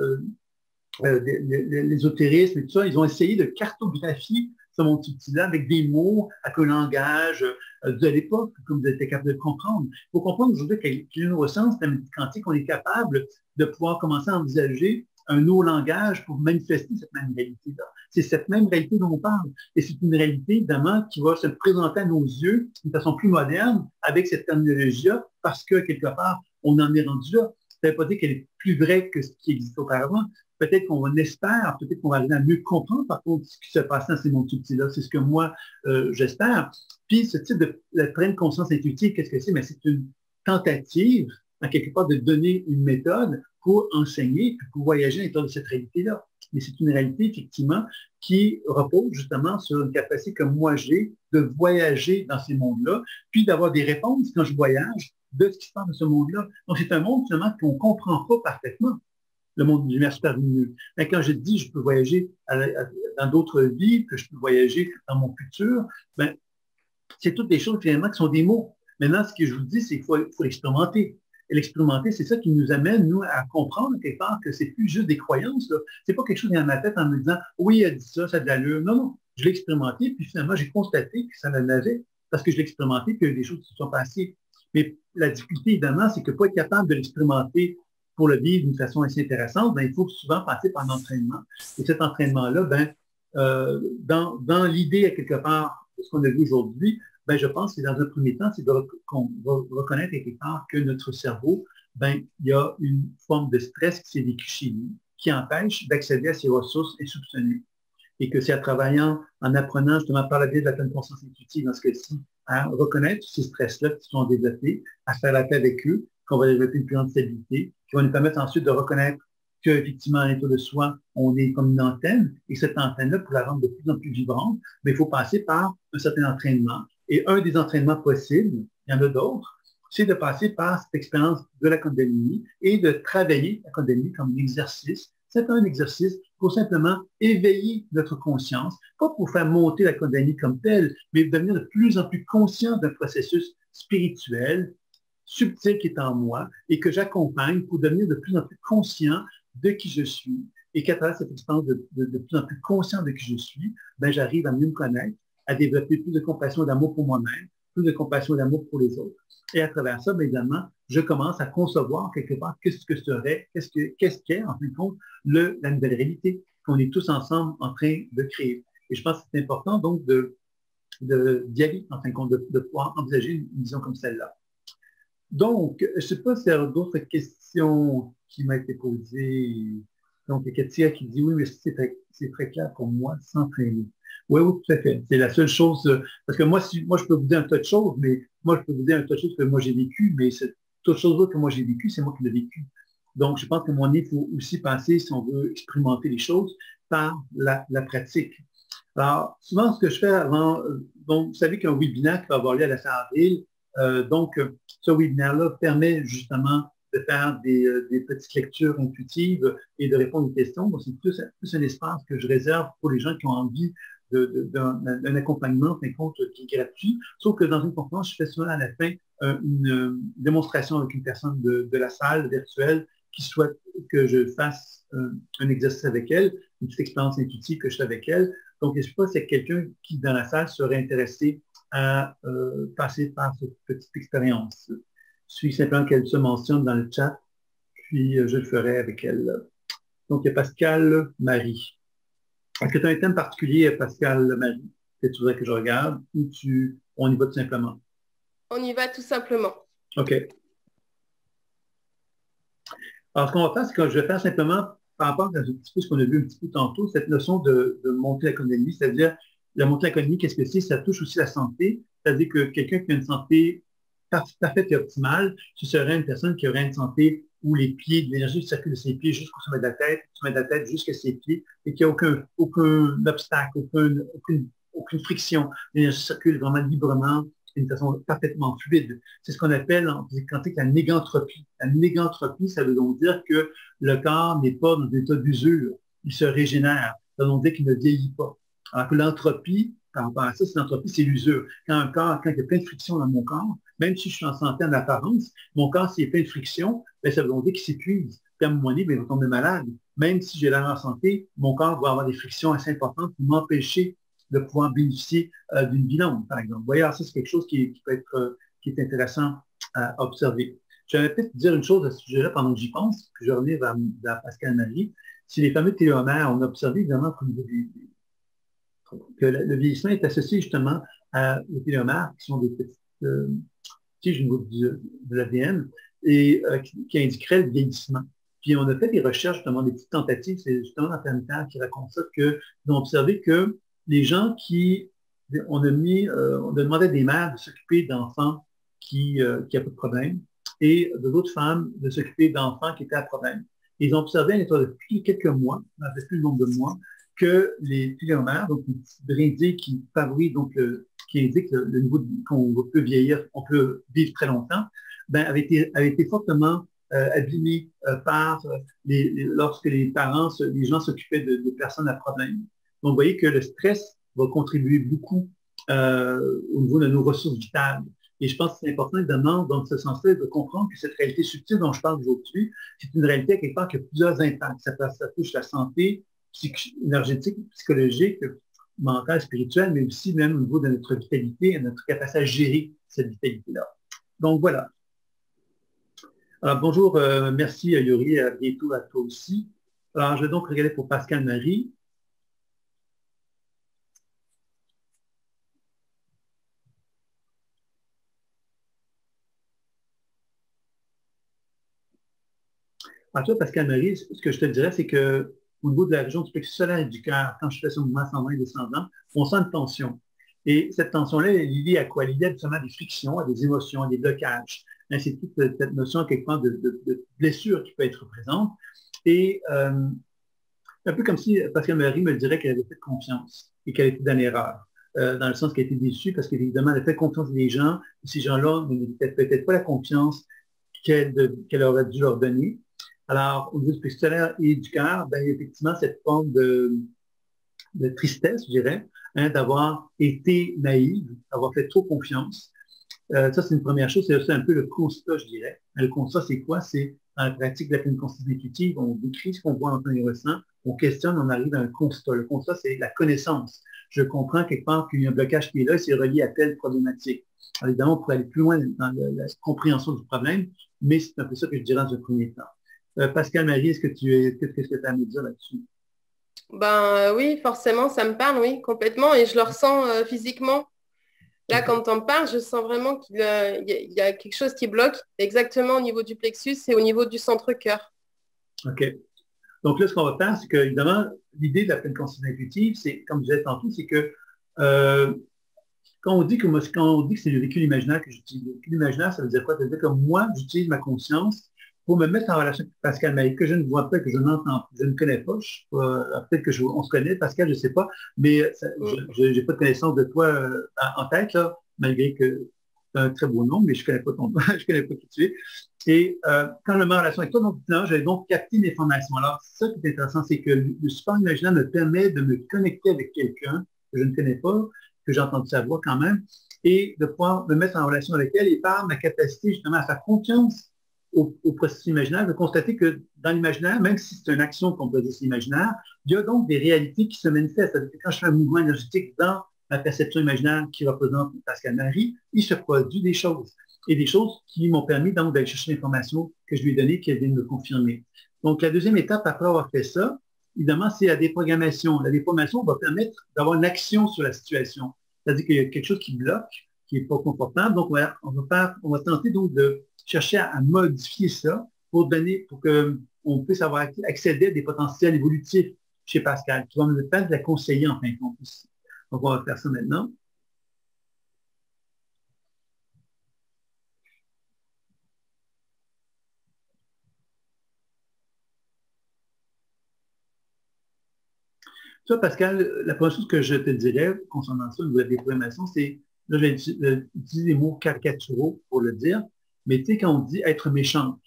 l'ésotérisme et tout ça, ils ont essayé de cartographier ce monde subtil-là avec des mots, avec un langage de l'époque, comme vous êtes capable de comprendre. Il faut comprendre aujourd'hui qu'avec les neurosciences, la mécanique quantique, on est capable de pouvoir commencer à envisager un nouveau langage pour manifester cette même réalité-là. C'est cette même réalité dont on parle. Et c'est une réalité, évidemment, qui va se présenter à nos yeux d'une façon plus moderne avec cette terminologie-là, parce que, quelque part, on en est rendu là. Ça ne veut pas dire qu'elle est plus vraie que ce qui existait auparavant. Peut-être qu'on espère, peut-être qu'on va arriver à mieux comprendre, par contre, ce qui se passe dans ces mondes subtils-là. C'est ce que moi, j'espère. Puis, ce type de la pleine conscience intuitive, qu'est-ce que c'est? Mais c'est une tentative, en quelque part, de donner une méthode pour enseigner, pour voyager à l'intérieur de cette réalité-là. Mais c'est une réalité, effectivement, qui repose justement sur une capacité que moi j'ai de voyager dans ces mondes-là, puis d'avoir des réponses quand je voyage de ce qui se passe dans ce monde-là. Donc, c'est un monde, finalement, qu'on ne comprend pas parfaitement, le monde du super lumineux. Mais quand je dis je peux voyager dans d'autres vies, que je peux voyager dans mon futur, ben, c'est toutes des choses, finalement, qui sont des mots. Maintenant, ce que je vous dis, c'est qu'il faut l'expérimenter. Et l'expérimenter, c'est ça qui nous amène, nous, à comprendre quelque part que c'est plus juste des croyances. C'est pas quelque chose qui est dans ma tête en me disant oui, il a dit ça, ça a de l'allure. Non, non. Je l'ai expérimenté, puis finalement, j'ai constaté que ça en avait parce que je l'ai expérimenté, puis il y a des choses qui se sont passées. Mais la difficulté, évidemment, c'est que pour être capable de l'expérimenter pour le vivre d'une façon assez intéressante, ben, il faut souvent passer par l'entraînement. Et cet entraînement-là, ben, dans l'idée, à quelque part, de ce qu'on a vu aujourd'hui, ben, je pense que dans un premier temps, c'est qu'on va reconnaître quelque part que notre cerveau, ben, il y a une forme de stress qui s'est vécu chez lui, qui empêche d'accéder à ces ressources insoupçonnées. Et que c'est en travaillant, en apprenant justement par la vie de la pleine conscience intuitive, dans ce cas-ci, à reconnaître ces stress-là qui sont développés, à faire la paix avec eux, qu'on va développer une plus grande stabilité, qui va nous permettre ensuite de reconnaître qu'effectivement, à l'intérieur de soi, on est comme une antenne, et cette antenne-là, pour la rendre de plus en plus vibrante, mais il faut passer par un certain entraînement. Et un des entraînements possibles, il y en a d'autres, c'est de passer par cette expérience de la Kundalini et de travailler la Kundalini comme un exercice. C'est un exercice pour simplement éveiller notre conscience, pas pour faire monter la Kundalini comme telle, mais devenir de plus en plus conscient d'un processus spirituel, subtil qui est en moi et que j'accompagne pour devenir de plus en plus conscient de qui je suis, et qu'à travers cette expérience de plus en plus conscient de qui je suis, ben, j'arrive à mieux me connaître, à développer plus de compassion et d'amour pour moi-même, plus de compassion et d'amour pour les autres. Et à travers ça, bien évidemment, je commence à concevoir quelque part qu'est-ce que serait, qu'est-ce qu'est, en fin de compte, la nouvelle réalité qu'on est tous ensemble en train de créer. Et je pense que c'est important donc d'y aller, en fin de compte, de pouvoir envisager une vision comme celle-là. Donc, je ne sais pas s'il y a d'autres questions qui m'ont été posées. Donc, il y a Katia qui dit, oui, mais c'est très clair pour moi, s'entraîner. Oui, oui, tout à fait. C'est la seule chose, parce que moi, moi, je peux vous dire un tas de choses, mais moi, je peux vous dire un tas de choses que moi, j'ai vécu, mais cette toute chose que moi, j'ai vécu, c'est moi qui l'ai vécu. Donc, je pense que mon il faut aussi passer, si on veut expérimenter les choses, par la pratique. Alors, souvent, ce que je fais avant, donc, vous savez qu'un webinaire qui va avoir lieu à la fin avril, donc, ce webinaire-là permet justement de faire des petites lectures intuitives et de répondre aux questions. Donc, c'est plus un espace que je réserve pour les gens qui ont envie d'un accompagnement, en fin de compte, qui est gratuit. Sauf que dans une conférence, je fais souvent à la fin une démonstration avec une personne de la salle virtuelle qui souhaite que je fasse un exercice avec elle, une petite expérience intuitive que je fais avec elle. Donc, je ne sais pas s'il y a quelqu'un qui, dans la salle, serait intéressé à passer par cette petite expérience. Il suffit simplement qu'elle se mentionne dans le chat, puis je le ferai avec elle. Donc, il y a Pascal Marie. Est-ce que tu as un thème particulier, Pascal Marie, que tu voudrais que je regarde, ou on y va tout simplement? On y va tout simplement. OK. Alors, ce qu'on va faire, c'est que je vais faire simplement, par rapport à un petit peu ce qu'on a vu un petit peu tantôt, cette notion de montée l'économie, c'est-à-dire la montée l'économie, qu'est-ce que c'est? Ça touche aussi la santé, c'est-à-dire que quelqu'un qui a une santé parfaite et optimale, ce serait une personne qui aurait une santé où les pieds, l'énergie circule de ses pieds jusqu'au sommet de la tête, du sommet de la tête jusqu'à ses pieds, et qu'il n'y a aucun obstacle, aucune friction. L'énergie circule vraiment librement d'une façon parfaitement fluide. C'est ce qu'on appelle en physique quantique la négantropie. La négantropie, ça veut donc dire que le corps n'est pas dans un état d'usure, il se régénère. Ça veut donc dire qu'il ne vieillit pas. Alors que l'entropie, par rapport à ça, l'entropie, c'est l'usure. Quand il y a plein de friction dans mon corps, même si je suis en santé en apparence, mon corps, s'il y a plein de friction, ben, ça veut donc dire qu'il s'épuise. Puis à un moment donné, ben, il va tomber malade. Même si j'ai l'air en santé, mon corps va avoir des frictions assez importantes pour m'empêcher de pouvoir bénéficier d'une vie longue, par exemple. Vous voyez, alors ça, c'est quelque chose qui peut être qui est intéressant à observer. Je vais peut-être dire une chose à ce sujet-là pendant que j'y pense, puis je reviens vers Pascal Marie. Si les fameux télomères, on a observé évidemment que le vieillissement est associé justement aux télomères, qui sont des petites tiges au niveau de l'ADN, et qui indiqueraient le vieillissement. Puis on a fait des recherches, justement, des petites tentatives, c'est justement dans Termitaire qui raconte ça, qu'ils ont observé que les gens on a demandé à des mères de s'occuper d'enfants qui n'avaient pas de problème et d'autres femmes de s'occuper d'enfants qui étaient à problème. Ils ont observé depuis quelques mois, depuis le nombre de mois, que les télomères, donc une petite brindille qui favorise, donc qui indique le niveau qu'on peut vieillir, on peut vivre très longtemps, ben, avait été fortement abîmé lorsque les gens s'occupaient de personnes à problème. Donc, vous voyez que le stress va contribuer beaucoup au niveau de nos ressources vitales. Et je pense que c'est important, évidemment, dans ce sens-là, de comprendre que cette réalité subtile dont je parle aujourd'hui, c'est une réalité, quelque part, qui a plusieurs impacts. Ça touche la santé énergétique, psychologique, mentale, spirituelle, mais aussi même au niveau de notre vitalité et notre capacité à gérer cette vitalité-là. Donc, voilà. Alors, bonjour, merci Yuri, à bientôt à toi aussi. Alors, je vais donc regarder pour Pascal Marie. En tout cas, Pascal Marie, ce que je te dirais, c'est qu'au niveau de la région du plexus solaire et du cœur, quand je fais ce mouvement ascendant et descendant, on sent une tension. Et cette tension-là, elle est liée à quoi? Elle est liée absolument à des frictions, à des émotions, à des blocages. C'est toute cette notion, quelque part, de blessure qui peut être présente. Et un peu comme si Pascal Marie me dirait qu'elle avait fait confiance et qu'elle était dans l'erreur. Dans le sens qu'elle était déçue parce qu'évidemment, elle a fait confiance à des gens. Et ces gens-là n'avaient peut-être pas la confiance qu'elle aurait dû leur donner. Alors, au niveau du plexus solaire et du cœur, ben, il y a effectivement cette forme de tristesse, je dirais, d'avoir été naïve, d'avoir fait trop confiance. Ça, c'est une première chose. C'est aussi un peu le constat, je dirais. Le constat, c'est quoi? C'est dans la pratique de la pleine conscience intuitive, on décrit ce qu'on voit en temps et ressent, on questionne, on arrive à un constat. Le constat, c'est la connaissance. Je comprends quelque part qu'il y a un blocage qui est là, c'est relié à telle problématique. Alors, évidemment, on pourrait aller plus loin dans la compréhension du problème, mais c'est un peu ça que je dirais dans un premier temps. Pascal Marie, qu'est-ce que tu as à me dire là-dessus? Ben oui, forcément, ça me parle, oui, complètement. Et je le ressens physiquement. Là, quand on me parle, je sens vraiment qu'il y a quelque chose qui bloque exactement au niveau du plexus et au niveau du centre-cœur. OK. Donc là, ce qu'on va faire, c'est que, évidemment, l'idée de la pleine conscience intuitive, c'est, comme je disais tantôt, c'est que quand on dit que c'est le véhicule imaginaire que j'utilise, le véhicule imaginaire, ça veut dire quoi? Ça veut dire que moi, j'utilise ma conscience pour me mettre en relation avec Pascal Maï, que je ne vois pas, que je n'entends pas, je ne connais pas. Peut-être on se connaît, Pascal, je ne sais pas, mais je n'ai pas de connaissance de toi en tête, là, malgré que tu as un très beau nom, mais je ne connais pas ton nom, je ne connais pas qui tu es. Et quand je me mets en relation avec toi, donc, j'avais donc capté mes formations. Alors, ça qui est intéressant, c'est que le support imaginaire me permet de me connecter avec quelqu'un que je ne connais pas, que j'ai entendu sa voix quand même, et de pouvoir me mettre en relation avec elle et par ma capacité justement à faire confiance au processus imaginaire, de constater que dans l'imaginaire, même si c'est une action qu'on peut dire c'est imaginaire, il y a donc des réalités qui se manifestent. C'est-à-dire que quand je fais un mouvement énergétique dans ma perception imaginaire qui représente Pascal Marie, il se produit des choses. Et des choses qui m'ont permis donc d'aller chercher l'information que je lui ai donnée, qu'elle vient de me confirmer. Donc, la deuxième étape après avoir fait ça, évidemment, c'est la déprogrammation. La déprogrammation va permettre d'avoir une action sur la situation. C'est-à-dire qu'il y a quelque chose qui bloque, qui n'est pas confortable. Donc, on va tenter donc de chercher à modifier ça pour qu'on puisse avoir accédé à des potentiels évolutifs chez Pascal, qui va nous permettre de la conseiller en fin de compte aussi. Donc, on va faire ça maintenant. Ça, Pascal, la première chose que je te dirais concernant ça, de la déprogrammation, c'est, là, je vais utiliser des mots caricaturaux pour le dire, mais tu sais, quand on dit être méchant,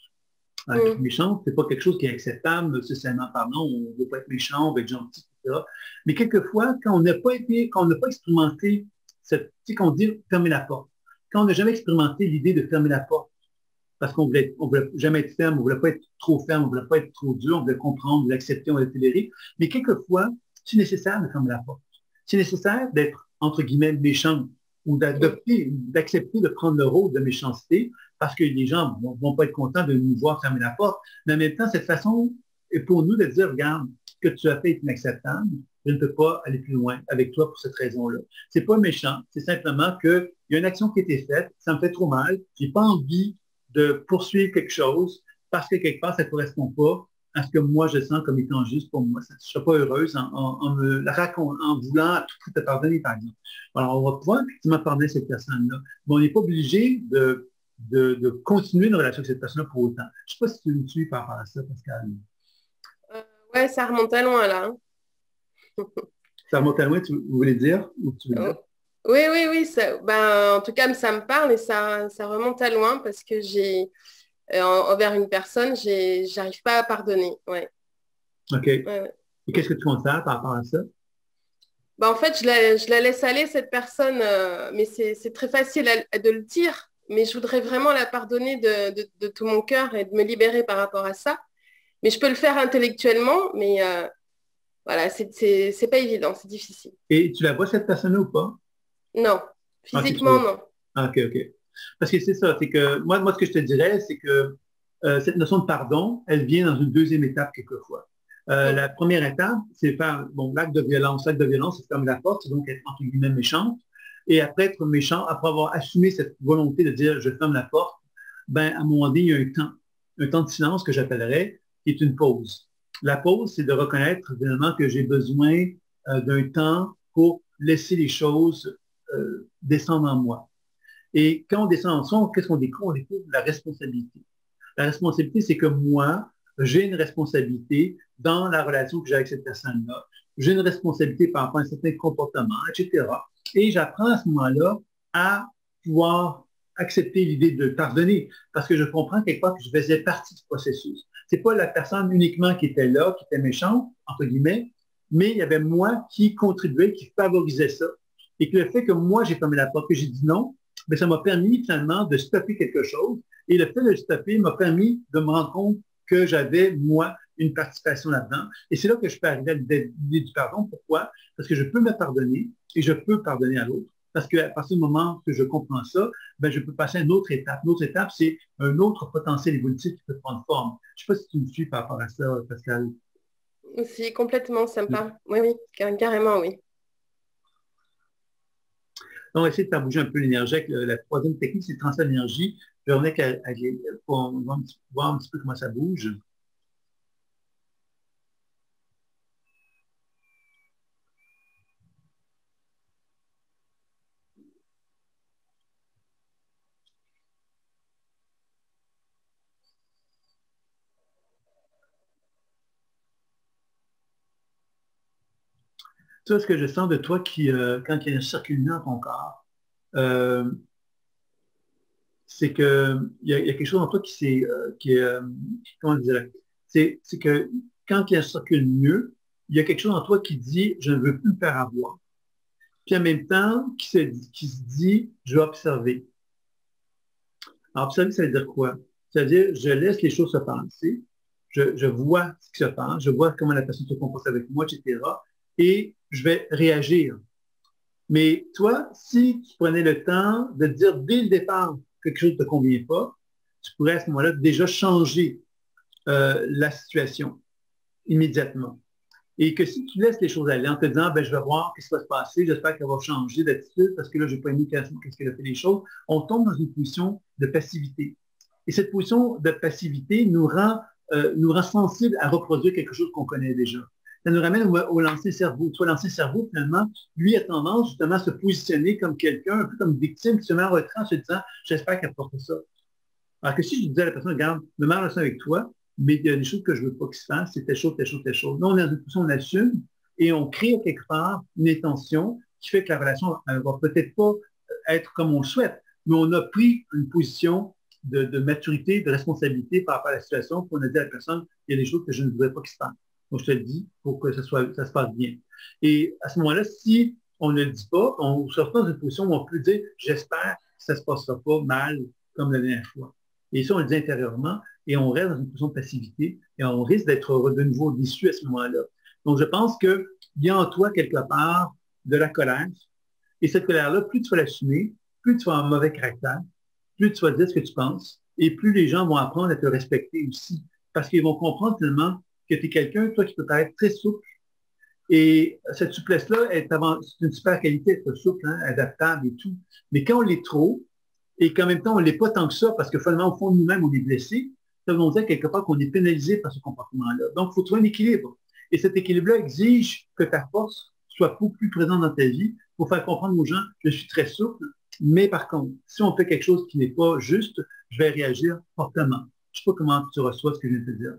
être méchant, c'est pas quelque chose qui est acceptable socialement parlant, on ne veut pas être méchant, on veut être gentil, etc. Mais quelquefois, quand on n'a pas expérimenté tu sais, quand on dit fermer la porte, quand on n'a jamais expérimenté l'idée de fermer la porte, parce qu'on ne voulait jamais être ferme, on ne voulait pas être trop ferme, on ne voulait pas être trop dur, on voulait comprendre, on voulait accepter, on voulait tolérer, mais quelquefois, c'est nécessaire de fermer la porte. C'est nécessaire d'être, entre guillemets, méchant ou d'accepter de prendre le rôle de méchanceté parce que les gens ne vont pas être contents de nous voir fermer la porte. Mais en même temps, cette façon est pour nous de dire, regarde, ce que tu as fait est inacceptable, je ne peux pas aller plus loin avec toi pour cette raison-là. C'est pas méchant, c'est simplement qu'il y a une action qui a été faite, ça me fait trop mal, j'ai pas envie de poursuivre quelque chose parce que quelque part, ça ne correspond pas à ce que moi, je sens comme étant juste pour moi. Je ne serais pas heureuse en voulant à tout te pardonner, par exemple. Alors, on va pouvoir effectivement pardonner cette personne-là. Mais on n'est pas obligé de continuer une relation avec cette personne-là pour autant. Je ne sais pas si tu me suis par rapport à ça, Pascal. Ouais, ça remonte à loin, là. Ça remonte à loin, vous voulez dire? Ou tu veux dire? Oui, oui, oui. En tout cas, ça me parle et ça remonte à loin parce que envers une personne, j'arrive pas à pardonner. Ouais. OK. Ouais. Et qu'est-ce que tu comptes faire par rapport à ça? En fait, je la laisse aller, cette personne, mais c'est très facile de le dire, mais je voudrais vraiment la pardonner de tout mon cœur et de me libérer par rapport à ça. Mais je peux le faire intellectuellement, mais voilà, c'est pas évident, c'est difficile. Et tu la vois, cette personne-là, ou pas? Non, physiquement, non. OK, OK. Parce que c'est ça, c'est que moi, ce que je te dirais, c'est que cette notion de pardon, elle vient dans une deuxième étape quelquefois. La première étape, c'est faire l'acte de violence. L'acte de violence, c'est fermer la porte, c'est donc être entre guillemets méchante. Et après être méchant, après avoir assumé cette volonté de dire je ferme la porte, ben à un moment donné, il y a un temps de silence que j'appellerais, qui est une pause. La pause, c'est de reconnaître finalement que j'ai besoin d'un temps pour laisser les choses descendre en moi. Et quand on descend en soi, qu'est-ce qu'on découvre? On découvre la responsabilité. La responsabilité, c'est que moi, j'ai une responsabilité dans la relation que j'ai avec cette personne-là. J'ai une responsabilité par rapport à un certain comportement, etc. Et j'apprends à ce moment-là à pouvoir accepter l'idée de pardonner parce que je comprends quelque part que je faisais partie du processus. C'est pas la personne uniquement qui était là, qui était méchante, entre guillemets, mais il y avait moi qui contribuait, qui favorisait ça. Et que le fait que moi, j'ai fermé la porte, que j'ai dit non, mais ça m'a permis finalement de stopper quelque chose. Et le fait de le stopper m'a permis de me rendre compte que j'avais, moi, une participation là-dedans. Et c'est là que je peux arriver à l'idée du pardon. Pourquoi? Parce que je peux me pardonner et je peux pardonner à l'autre. Parce qu'à partir du moment que je comprends ça, ben, je peux passer à une autre étape. L'autre étape, c'est un autre potentiel évolutif qui peut prendre forme. Je ne sais pas si tu me suis par rapport à ça, Pascal. Si, complètement, ça me parle. Oui, oui, carrément, oui. Donc, on va essayer de faire bouger un peu l'énergie. La troisième technique, c'est le transfert d'énergie. Je vais revenir pour voir un petit peu comment ça bouge. Tu vois, ce que je sens de toi, quand il y a un circuit dans ton corps, euh, c'est qu'il y a quelque chose en toi comment dire, c'est que quand il y a un circuit mieux, il y a quelque chose en toi qui dit, je ne veux plus me faire avoir. Puis en même temps, qui se dit, je vais observer. Alors, observer, ça veut dire quoi? Ça veut dire, je laisse les choses se passer, je vois ce qui se passe, je vois comment la personne se comporte avec moi, etc. Et je vais réagir. Mais toi, si tu prenais le temps de dire dès le départ que quelque chose ne te convient pas, tu pourrais à ce moment-là déjà changer la situation immédiatement. Et que si tu laisses les choses aller en te disant, ben, je vais voir ce qui va se passer, j'espère qu'elle va changer d'attitude parce que là, je n'ai pas aimé qu'est-ce qu'elle a fait les choses, on tombe dans une position de passivité. Et cette position de passivité nous rend sensibles à reproduire quelque chose qu'on connaît déjà. Ça nous ramène au l'ancien cerveau. Soit l'ancien cerveau, finalement, lui a tendance justement à se positionner comme quelqu'un, un peu comme victime, qui se met en retrait en se disant, j'espère qu'elle porte ça. Alors que si je disais à la personne, regarde, me mets en relation avec toi, mais il y a des choses que je ne veux pas qu'il se fasse, c'est telle chose, telle chose, telle chose. Là, on est dans une position, on assume et on crée quelque part une intention qui fait que la relation ne va peut-être pas être comme on le souhaite, mais on a pris une position de maturité, de responsabilité par rapport à la situation, pour on a dit à la personne, il y a des choses que je ne voudrais pas qu'il se fasse. Donc, je te le dis pour que ça se passe bien. Et à ce moment-là, si on ne le dit pas, on se retrouve dans une position où on peut dire, j'espère que ça ne se passera pas mal comme la dernière fois. Et ça, on le dit intérieurement, et on reste dans une position de passivité, et on risque d'être de nouveau déçu à ce moment-là. Donc, je pense qu'il y a en toi, quelque part, de la colère. Et cette colère-là, plus tu vas l'assumer, plus tu vas avoir un mauvais caractère, plus tu vas dire ce que tu penses, et plus les gens vont apprendre à te respecter aussi. Parce qu'ils vont comprendre tellement que tu es quelqu'un, toi, qui peut paraître très souple. Et cette souplesse-là, c'est une super qualité, être souple, hein, adaptable et tout. Mais quand on l'est trop, et qu'en même temps, on ne l'est pas tant que ça, parce que finalement, au fond de nous-mêmes, on est blessé, ça veut dire quelque part qu'on est pénalisé par ce comportement-là. Donc, il faut trouver un équilibre. Et cet équilibre-là exige que ta force soit beaucoup plus présente dans ta vie pour faire comprendre aux gens, je suis très souple, mais par contre, si on fait quelque chose qui n'est pas juste, je vais réagir fortement. Je ne sais pas comment tu reçois ce que je viens de te dire.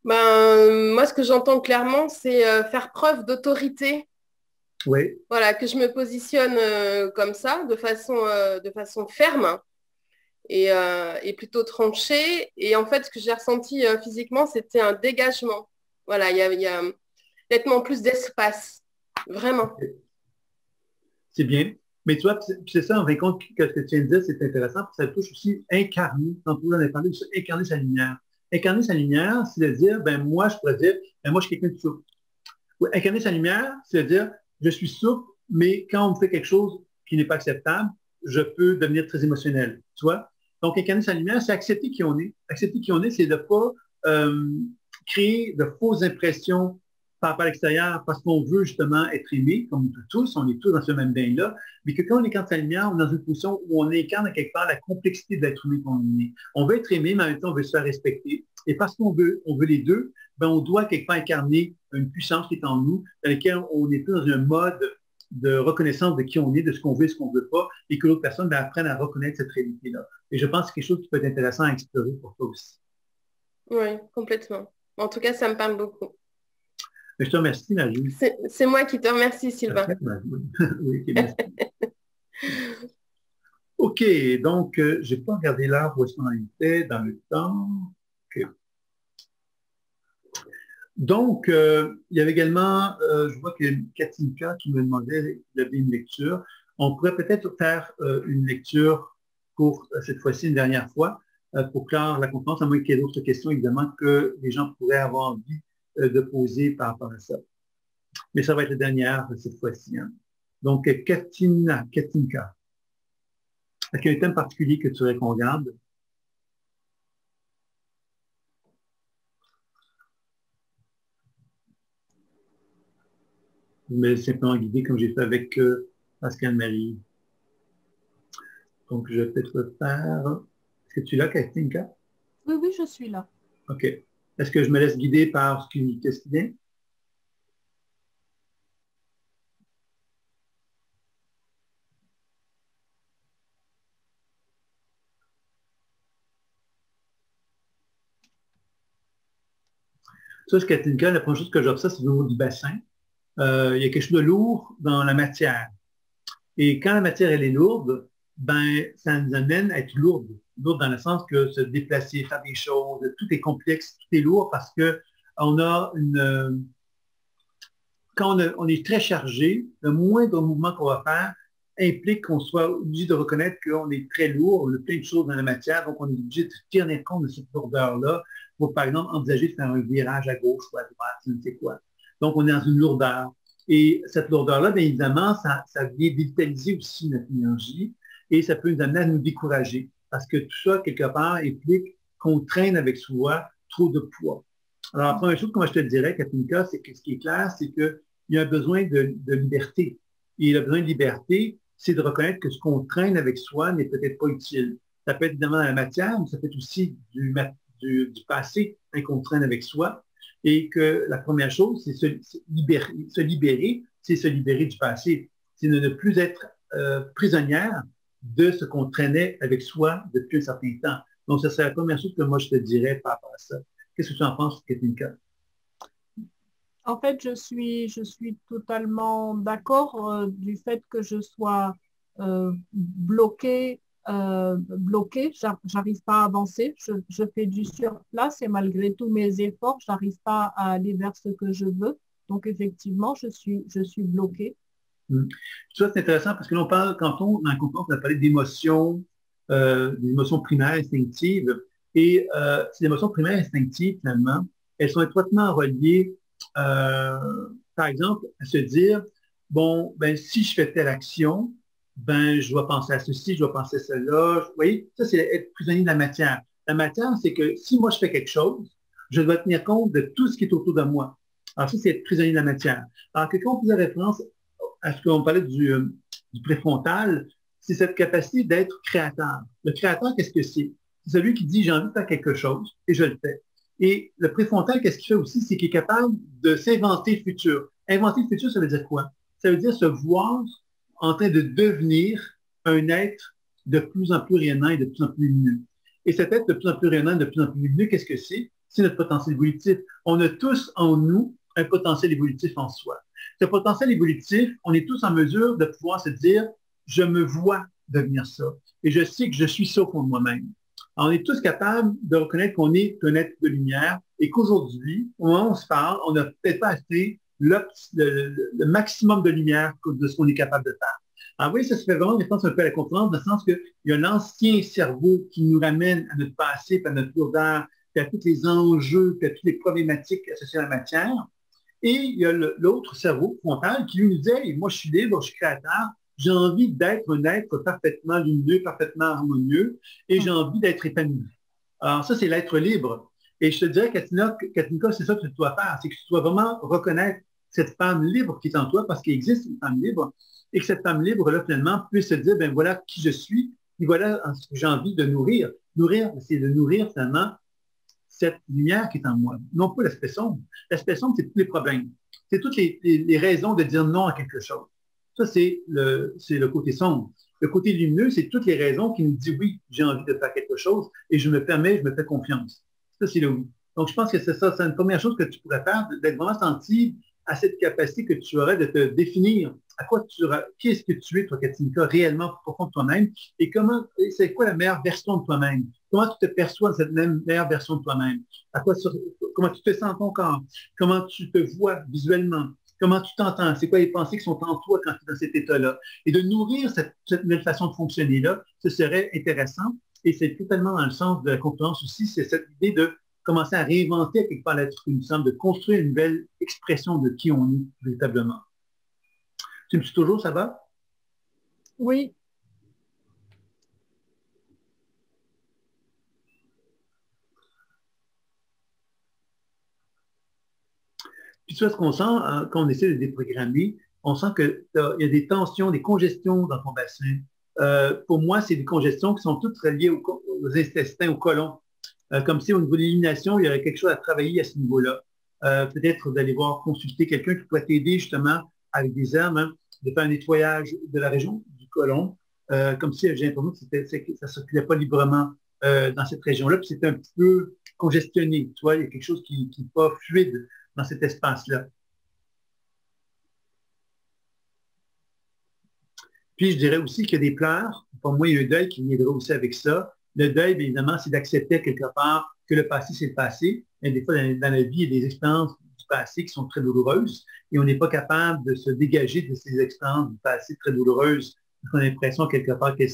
Ben, moi, ce que j'entends clairement, c'est faire preuve d'autorité. Oui. Voilà, que je me positionne comme ça, de façon ferme et plutôt tranchée. Et en fait, ce que j'ai ressenti physiquement, c'était un dégagement. Voilà, il y a nettement plus d'espace. Vraiment. C'est bien. Mais tu vois, c'est ça, en fin de compte, que ce que tu viens de dire, c'est intéressant, parce que ça touche aussi incarner, quand on en a parlé, incarner sa lumière. Incarner sa lumière, c'est de dire, ben moi, je pourrais dire, ben moi, je suis quelqu'un de souple. Incarner sa lumière, c'est de dire, je suis souple, mais quand on me fait quelque chose qui n'est pas acceptable, je peux devenir très émotionnel. Tu vois? Donc, incarner sa lumière, c'est accepter qui on est. Accepter qui on est, c'est de ne pas créer de fausses impressions par rapport à l'extérieur parce qu'on veut justement être aimé, comme tous, on est tous dans ce même bain-là, mais que quand on incarne sa lumière, on est dans une position où on incarne quelque part la complexité de l'être humain qu'on est. On veut être aimé, mais en même temps, on veut se faire respecter. Et parce on veut les deux, ben, on doit quelque part incarner une puissance qui est en nous, dans laquelle on est plus dans un mode de reconnaissance de qui on est, de ce qu'on veut et ce qu'on ne veut pas, et que l'autre personne ben, apprenne à reconnaître cette réalité-là. Et je pense que c'est quelque chose qui peut être intéressant à explorer pour toi aussi. Oui, complètement. En tout cas, ça me parle beaucoup. Je te remercie, Marie. C'est moi qui te remercie, Sylvain. Oui, okay, merci. OK, donc, je n'ai pas regardé l'heure où est-ce qu'on était dans le temps. Okay. Donc, il y avait également, je vois qu'il y a Katinka qui me demandait de une lecture. On pourrait peut-être faire une lecture pour cette fois-ci, une dernière fois. pour clore la conférence, à moins qu'il y ait d'autres questions, évidemment, que les gens pourraient avoir envie de poser par rapport à ça. Mais ça va être la dernière cette fois-ci. Hein. Donc, Katinka, est-ce qu'il y a un thème particulier que tu voudrais qu'on regarde? Je me laisse simplement guider comme j'ai fait avec Pascal Marie. Donc, je vais peut-être le faire. Est-ce que tu es là, Katinka? Oui, oui, je suis là. OK. Est-ce que je me laisse guider par qu'est-ce qui vient? Ça, c'est Katinka. La première chose que j'observe, c'est au niveau du bassin. Il y a quelque chose de lourd dans la matière. Et quand la matière, elle est lourde, ben, ça nous amène à être lourde. Lourde dans le sens que se déplacer, faire des choses, tout est complexe, tout est lourd parce que on a une... Quand on est très chargé, le moindre mouvement qu'on va faire implique qu'on soit obligé de reconnaître qu'on est très lourd, on a plein de choses dans la matière, donc on est obligé de tenir compte de cette lourdeur-là pour, par exemple, envisager de faire un virage à gauche ou à droite, je ne sais quoi. Donc, on est dans une lourdeur. Et cette lourdeur-là, bien évidemment, ça vient dévitaliser aussi notre énergie et ça peut nous amener à nous décourager parce que tout ça, quelque part, implique qu'on traîne avec soi trop de poids. Alors, la première chose, comme je te le dirais, Katinka, c'est que ce qui est clair, c'est qu'il y a un besoin de liberté. Et le besoin de liberté, c'est de reconnaître que ce qu'on traîne avec soi n'est peut-être pas utile. Ça peut être évidemment la matière, mais ça peut être aussi du passé qu'on traîne avec soi. Et que la première chose, c'est se libérer, c'est se libérer du passé. C'est de ne plus être prisonnière de ce qu'on traînait avec soi depuis un certain temps. Donc, ça serait la première chose que moi, je te dirais par rapport à ça. Qu'est-ce que tu en penses, Katinka? En fait, je suis totalement d'accord du fait que je sois bloquée, j'arrive pas à avancer, je fais du surplace et malgré tous mes efforts, j'arrive pas à aller vers ce que je veux. Donc, effectivement, je suis bloquée. Ça, c'est intéressant parce que l'on parle, quand on a parlé d'émotions, des émotions primaires instinctives. Et ces émotions primaires instinctives, finalement, elles sont étroitement reliées, par exemple, à se dire, bon, ben, si je fais telle action, ben, je dois penser à ceci, je dois penser à cela. Vous voyez, ça, c'est être prisonnier de la matière. La matière, c'est que si moi, je fais quelque chose, je dois tenir compte de tout ce qui est autour de moi. Alors, ça, c'est être prisonnier de la matière. Alors, que quand on faisait référence à ce qu'on parlait du préfrontal, c'est cette capacité d'être créateur. Le créateur, qu'est-ce que c'est? C'est celui qui dit, j'ai envie de faire quelque chose et je le fais. Et le préfrontal, qu'est-ce qu'il fait aussi? C'est qu'il est capable de s'inventer le futur. Inventer le futur, ça veut dire quoi? Ça veut dire se voir en train de devenir un être de plus en plus rayonnant et de plus en plus lumineux. Et cet être de plus en plus rayonnant et de plus en plus lumineux, qu'est-ce que c'est? C'est notre potentiel évolutif. On a tous en nous un potentiel évolutif en soi. Ce potentiel évolutif, on est tous en mesure de pouvoir se dire, je me vois devenir ça. Et je sais que je suis ça au fond de moi-même. Alors, on est tous capables de reconnaître qu'on est un être de lumière et qu'aujourd'hui, au moment où on se parle, on n'a peut-être pas assez le maximum de lumière de ce qu'on est capable de faire. Alors oui, ça se fait vraiment, je pense, un peu à la conférence, dans le sens qu'il y a l'ancien cerveau qui nous ramène à notre passé, à notre lourdeur, à tous les enjeux, à toutes les problématiques associées à la matière. Et il y a l'autre cerveau frontal qui lui disait, hey, moi je suis libre, je suis créateur, j'ai envie d'être un être parfaitement lumineux, parfaitement harmonieux, et j'ai envie d'être épanoui. Alors ça, c'est l'être libre. Et je te dirais, Katinka, c'est ça que tu dois faire, c'est que tu dois vraiment reconnaître cette femme libre qui est en toi, parce qu'il existe une femme libre, et que cette femme libre-là, finalement, puisse se dire, ben voilà qui je suis, et voilà ce que j'ai envie de nourrir. Nourrir, c'est de nourrir, finalement, cette lumière qui est en moi. Non pas l'aspect sombre. L'aspect sombre, c'est tous les problèmes. C'est toutes les raisons de dire non à quelque chose. Ça, c'est le côté sombre. Le côté lumineux, c'est toutes les raisons qui nous disent oui, j'ai envie de faire quelque chose et je me permets, je me fais confiance. Ça, c'est le oui. Donc, je pense que c'est ça. C'est une première chose que tu pourrais faire, d'être vraiment sensible à cette capacité que tu aurais de te définir à quoi qui est-ce que tu es, toi, Katinka, réellement profond de toi-même et c'est quoi la meilleure version de toi-même? Comment tu te perçois de cette meilleure version de toi-même? Comment tu te sens en ton corps? Comment tu te vois visuellement? Comment tu t'entends? C'est quoi les pensées qui sont en toi quand tu es dans cet état-là? Et de nourrir cette nouvelle façon de fonctionner-là, ce serait intéressant. Et c'est totalement dans le sens de la conférence aussi, c'est cette idée de commencer à réinventer quelque part l'être humain, de construire une nouvelle expression de qui on est véritablement. Tu me suis toujours, ça va? Oui. Puis tu vois ce qu'on sent hein, quand on essaie de déprogrammer, on sent qu'il y a des tensions, des congestions dans ton bassin. Pour moi, c'est des congestions qui sont toutes reliées aux intestins, au côlon. Comme si au niveau de l'élimination, il y aurait quelque chose à travailler à ce niveau-là. Peut-être d'aller voir, consulter quelqu'un qui pourrait t'aider justement avec des herbes, hein, de faire un nettoyage de la région du côlon, comme si j'ai l'impression que ça ne circulait pas librement dans cette région-là, puis c'était un petit peu congestionné. Tu vois, il y a quelque chose qui n'est pas fluide dans cet espace-là. Puis je dirais aussi qu'il y a des pleurs. Pour moi, il y a un deuil qui viendra aussi avec ça. Le deuil, bien évidemment, c'est d'accepter quelque part que le passé, c'est le passé. Et des fois, dans la vie, il y a des expériences du passé qui sont très douloureuses et on n'est pas capable de se dégager de ces expériences du passé très douloureuses. On a l'impression quelque part qu'elles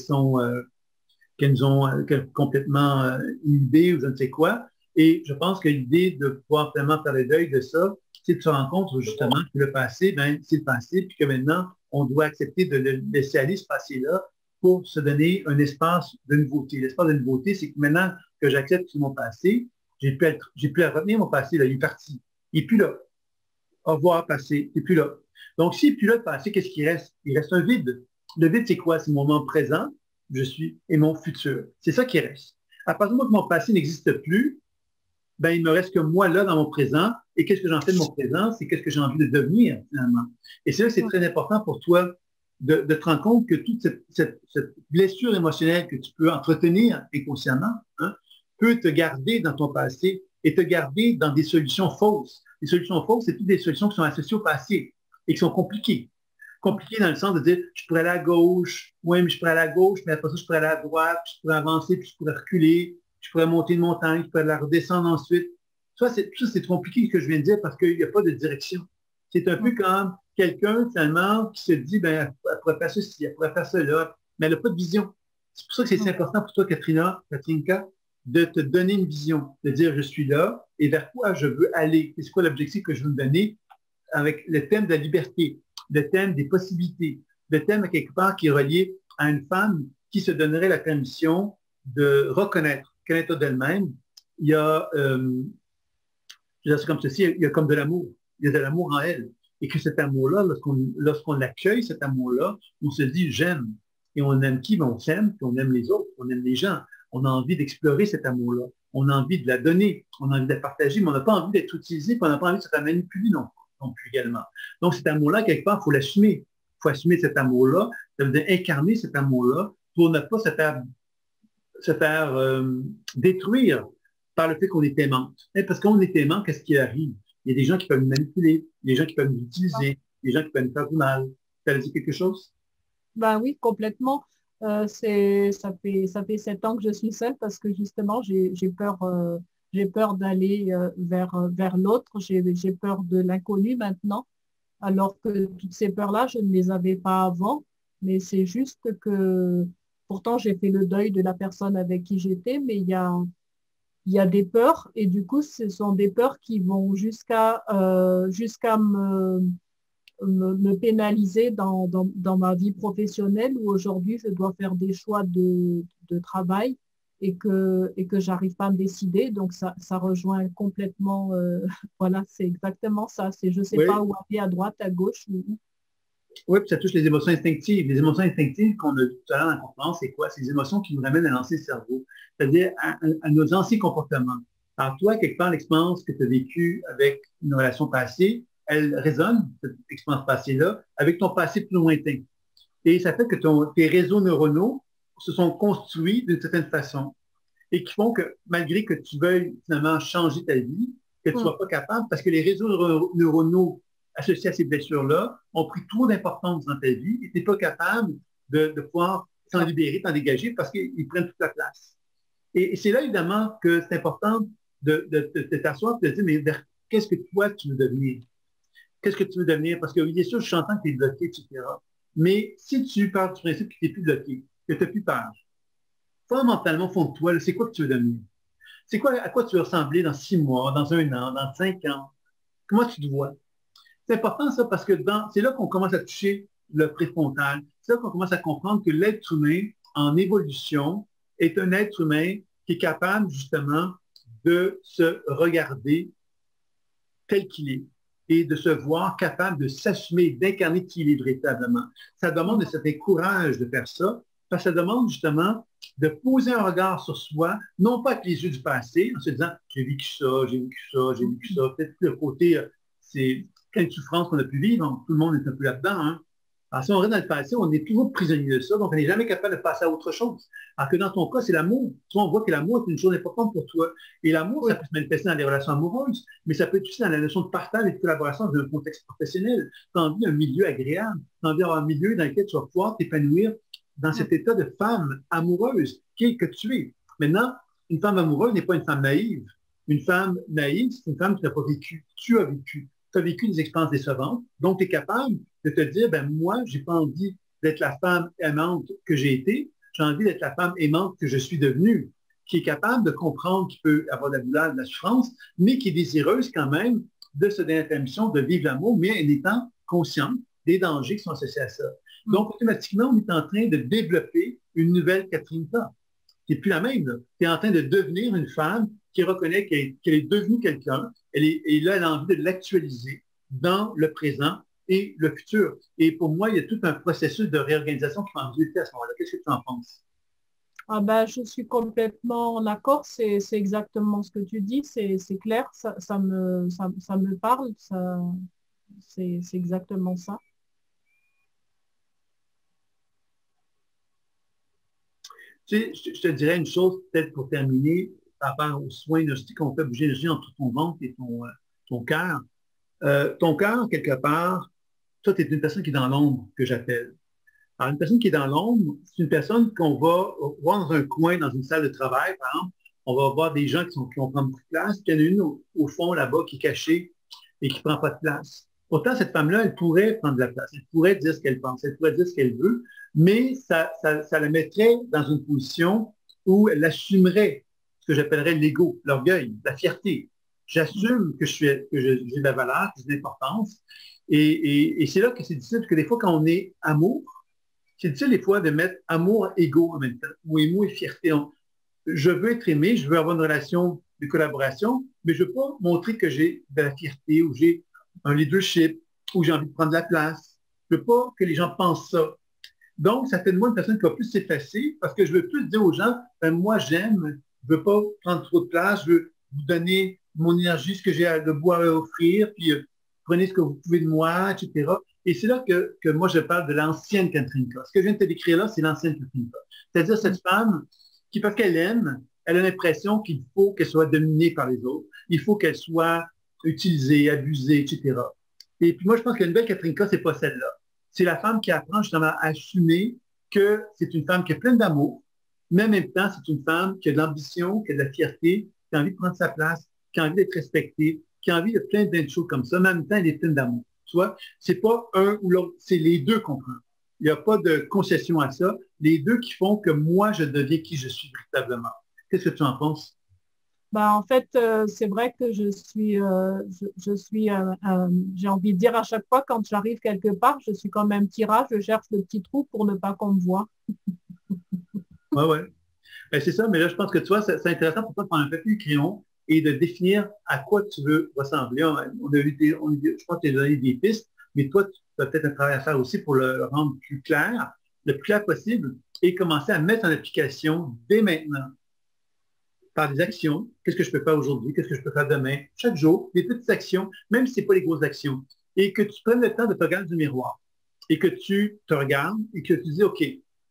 nous ont complètement inhibées ou je ne sais quoi. Et je pense que l'idée de pouvoir vraiment faire le deuil de ça, c'est de se rendre compte justement que le passé, ben, c'est le passé, puis que maintenant, on doit accepter de le laisser aller, ce passé-là, pour se donner un espace de nouveauté. L'espace de nouveauté, c'est que maintenant que j'accepte mon passé, j'ai plus à retenir mon passé, là, il est parti. Il n'est plus là. Au revoir, passé, il n'est plus là. Donc, s'il n'est plus là, le passé, qu'est-ce qui reste? Il reste un vide. Le vide, c'est quoi? C'est mon moment présent, je suis, et mon futur. C'est ça qui reste. À partir du moment que mon passé n'existe plus, ben, il ne me reste que moi là dans mon présent. Et qu'est-ce que j'en fais de mon présent? C'est qu'est-ce que j'ai envie de devenir finalement. Et c'est là que c'est très important pour toi de te rendre compte que toute cette blessure émotionnelle que tu peux entretenir inconsciemment hein, peut te garder dans ton passé et te garder dans des solutions fausses. Les solutions fausses, c'est toutes des solutions qui sont associées au passé et qui sont compliquées. Compliquées dans le sens de dire, je pourrais aller à gauche, oui, mais je pourrais aller à gauche, mais après ça, je pourrais aller à droite, puis je pourrais avancer, puis je pourrais reculer. Je pourrais monter une montagne, je pourrais la redescendre ensuite. Ça, c'est compliqué ce que je viens de dire parce qu'il n'y a pas de direction. C'est un peu comme quelqu'un, finalement, qui se dit, ben, elle pourrait faire ceci, elle pourrait faire cela, mais elle n'a pas de vision. C'est pour ça que c'est important pour toi, Katrinka, de te donner une vision, de dire, je suis là et vers quoi je veux aller. C'est quoi l'objectif que je veux me donner avec le thème de la liberté, le thème des possibilités, le thème, à quelque part, qui est relié à une femme qui se donnerait la permission de reconnaître d'elle-même, il y a, je dirais ça comme ceci, il y a comme de l'amour. Il y a de l'amour en elle. Et que cet amour-là, lorsqu'on accueille cet amour-là, on se dit j'aime. Et on aime qui? Ben, on s'aime, puis on aime les autres, on aime les gens. On a envie d'explorer cet amour-là. On a envie de la donner, on a envie de la partager, mais on n'a pas envie d'être utilisé, puis on n'a pas envie de se faire manipuler non plus également. Donc cet amour-là, quelque part, il faut l'assumer. Il faut assumer cet amour-là, ça veut dire incarner cet amour-là pour ne pas se faire détruire par le fait qu'on est aimante. Parce qu'on est aimant, qu'est-ce qui arrive? Il y a des gens qui peuvent nous manipuler, des gens qui peuvent nous utiliser, des gens qui peuvent nous faire du mal. Tu as dit quelque chose? Ben oui, complètement. Ça fait 7 ans que je suis seule parce que justement, j'ai peur d'aller vers l'autre. J'ai peur de l'inconnu maintenant, alors que toutes ces peurs-là, je ne les avais pas avant. Mais c'est juste que pourtant, j'ai fait le deuil de la personne avec qui j'étais, mais il y a des peurs et du coup, ce sont des peurs qui vont jusqu'à me pénaliser dans ma vie professionnelle où aujourd'hui, je dois faire des choix de travail et que j'arrive pas à me décider. Donc, ça rejoint complètement, voilà, c'est exactement ça. C'est je sais pas où aller, à droite, à gauche. Oui, puis ça touche les émotions instinctives. Les émotions instinctives qu'on a dit tout à l'heure dans la conférence, c'est quoi? C'est les émotions qui nous ramènent à l'ancien cerveau, c'est-à-dire à nos anciens comportements. Alors, toi, quelque part, l'expérience que tu as vécue avec une relation passée, elle résonne, cette expérience passée-là, avec ton passé plus lointain. Et ça fait que tes réseaux neuronaux se sont construits d'une certaine façon et qui font que, malgré que tu veuilles finalement changer ta vie, que tu ne sois pas capable, parce que les réseaux neuronaux associés à ces blessures-là ont pris trop d'importance dans ta vie et tu n'es pas capable de pouvoir s'en libérer, t'en dégager parce qu'ils prennent toute la place. Et c'est là, évidemment, que c'est important de t'asseoir et de dire, mais qu'est-ce que toi, tu veux devenir? Qu'est-ce que tu veux devenir? Parce que, bien sûr, je t'entends que tu es bloqué, etc. Mais si tu pars du principe que tu n'es plus bloqué, que tu n'as plus peur, fondamentalement, au fond de toi, c'est quoi que tu veux devenir? C'est quoi, à quoi tu veux ressembler dans 6 mois, dans 1 an, dans 5 ans? Comment tu te vois? C'est important ça parce que c'est là qu'on commence à toucher le préfrontal. C'est là qu'on commence à comprendre que l'être humain en évolution est un être humain qui est capable justement de se regarder tel qu'il est et de se voir capable de s'assumer, d'incarner qui il est véritablement. Ça demande un certain courage de faire ça, parce que ça demande justement de poser un regard sur soi, non pas avec les yeux du passé, en se disant j'ai vécu ça, j'ai vécu ça, j'ai vécu ça. Peut-être que le côté, c'est quelle souffrance qu'on a pu vivre, tout le monde est un peu là-dedans. Hein? Alors, si on reste dans le passé, on est toujours prisonnier de ça, donc on n'est jamais capable de passer à autre chose. Alors que dans ton cas, c'est l'amour. Toi, on voit que l'amour est une chose importante pour toi. Et l'amour, ça peut se manifester dans les relations amoureuses, mais ça peut être aussi dans la notion de partage et de collaboration dans un contexte professionnel. Tu as envie d'un milieu agréable, tu as envie d'avoir un milieu dans lequel tu vas pouvoir t'épanouir dans cet état de femme amoureuse que tu es. Maintenant, une femme amoureuse n'est pas une femme naïve. Une femme naïve, c'est une femme qui n'a pas vécu. Tu as vécu. Tu as vécu des expériences décevantes, donc tu es capable de te dire, ben moi, je n'ai pas envie d'être la femme aimante que j'ai été, j'ai envie d'être la femme aimante que je suis devenue, qui est capable de comprendre qu'il peut avoir de la douleur, de la souffrance, mais qui est désireuse quand même de se donner la permission de vivre l'amour, mais en étant consciente des dangers qui sont associés à ça. Donc, automatiquement, on est en train de développer une nouvelle Catherine K. qui n'est plus la même. Tu es en train de devenir une femme qui reconnaît qu'elle est devenue quelqu'un, et là, elle a envie de l'actualiser dans le présent et le futur. Et pour moi, il y a tout un processus de réorganisation qui va en résulter à ce moment-là. Qu'est-ce que tu en penses? Ah ben, je suis complètement en accord, c'est exactement ce que tu dis, c'est clair, ça me parle, c'est exactement ça. Tu sais, je te dirais une chose, peut-être pour terminer, par rapport aux soins énergétiques qu'on fait bouger l'énergie entre ton ventre et ton cœur. Ton cœur, quelque part, toi, tu es une personne qui est dans l'ombre, que j'appelle. Alors, une personne qui est dans l'ombre, c'est une personne qu'on va voir dans un coin, dans une salle de travail, par exemple. On va voir des gens qui vont prendre beaucoup de place, puis il y en a une au fond, là-bas, qui est cachée et qui ne prend pas de place. Pourtant, cette femme-là, elle pourrait prendre de la place, elle pourrait dire ce qu'elle pense, elle pourrait dire ce qu'elle veut, mais ça la mettrait dans une position où elle assumerait ce que j'appellerais l'ego, l'orgueil, la fierté. J'assume que j'ai de la valeur, que j'ai de l'importance, et c'est là que c'est difficile, parce que des fois, quand on est amour, c'est difficile des fois de mettre amour et ego en même temps, ou amour et fierté. Je veux être aimé, je veux avoir une relation de collaboration, mais je ne veux pas montrer que j'ai de la fierté, ou j'ai un leadership, ou j'ai envie de prendre de la place. Je ne veux pas que les gens pensent ça. Donc, ça fait de moi une personne qui va plus s'effacer, parce que je veux plus dire aux gens, ben, moi j'aime, je ne veux pas prendre trop de place, je veux vous donner mon énergie, ce que j'ai de boire à offrir, puis prenez ce que vous pouvez de moi, etc. Et c'est là que moi, je parle de l'ancienne Catherine K. Ce que je viens de te décrire là, c'est l'ancienne Catherine K. C'est-à-dire cette femme qui, parce qu'elle aime, elle a l'impression qu'il faut qu'elle soit dominée par les autres. Il faut qu'elle soit utilisée, abusée, etc. Et puis moi, je pense que la nouvelle Catherine K, c'est pas celle-là. C'est la femme qui apprend justement à assumer que c'est une femme qui est pleine d'amour, mais en même temps, c'est une femme qui a de l'ambition, qui a de la fierté, qui a envie de prendre sa place, qui a envie d'être respectée, qui a envie de plein de choses comme ça, mais en même temps, elle est pleine d'amour. Tu vois, c'est pas un ou l'autre, c'est les deux qu'on prend. Il n'y a pas de concession à ça. Les deux qui font que moi, je deviens qui je suis véritablement. Qu'est-ce que tu en penses? Ben, en fait, c'est vrai que j'ai envie de dire à chaque fois, quand j'arrive quelque part, je suis comme un petit rat, je cherche le petit trou pour ne pas qu'on me voie. Oui, oui. Ben, c'est ça, mais là, je pense que tu vois, c'est intéressant pour toi de prendre un papier et crayon et de définir à quoi tu veux ressembler. Je pense que tu as donné des pistes, mais toi, tu as peut-être un travail à faire aussi pour le rendre plus clair, le plus clair possible, et commencer à mettre en application dès maintenant, par des actions. Qu'est-ce que je peux faire aujourd'hui? Qu'est-ce que je peux faire demain? Chaque jour, des petites actions, même si ce n'est pas les grosses actions. Et que tu prennes le temps de te regarder du miroir. Et que tu te regardes et que tu dis, OK,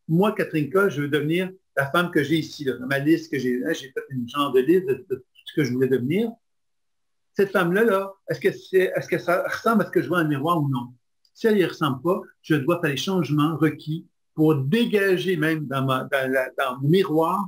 moi, Catherine K, je veux devenir la femme que j'ai ici, là, dans ma liste que j'ai. J'ai fait une genre de liste de ce que je voulais devenir. Cette femme-là, là, est-ce que ça ressemble à ce que je vois dans le miroir ou non? Si elle n'y ressemble pas, je dois faire les changements requis pour dégager même dans mon miroir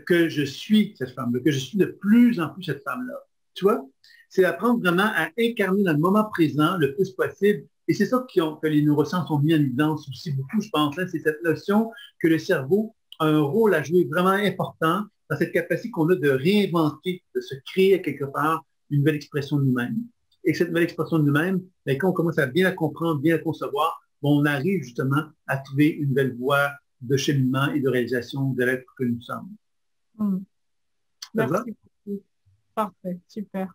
que je suis cette femme-là, que je suis de plus en plus cette femme-là. Tu vois? C'est d'apprendre vraiment à incarner dans le moment présent le plus possible. Et c'est ça que les neurosciences ont mis en évidence aussi beaucoup, je pense. Hein, c'est cette notion que le cerveau a un rôle à jouer vraiment important dans cette capacité qu'on a de réinventer, de se créer quelque part une nouvelle expression de nous-mêmes. Et cette nouvelle expression de nous-mêmes, ben, quand on commence à bien la comprendre, bien la concevoir, bon, on arrive justement à trouver une nouvelle voie de cheminement et de réalisation de l'être que nous sommes. Merci beaucoup. Parfait, super.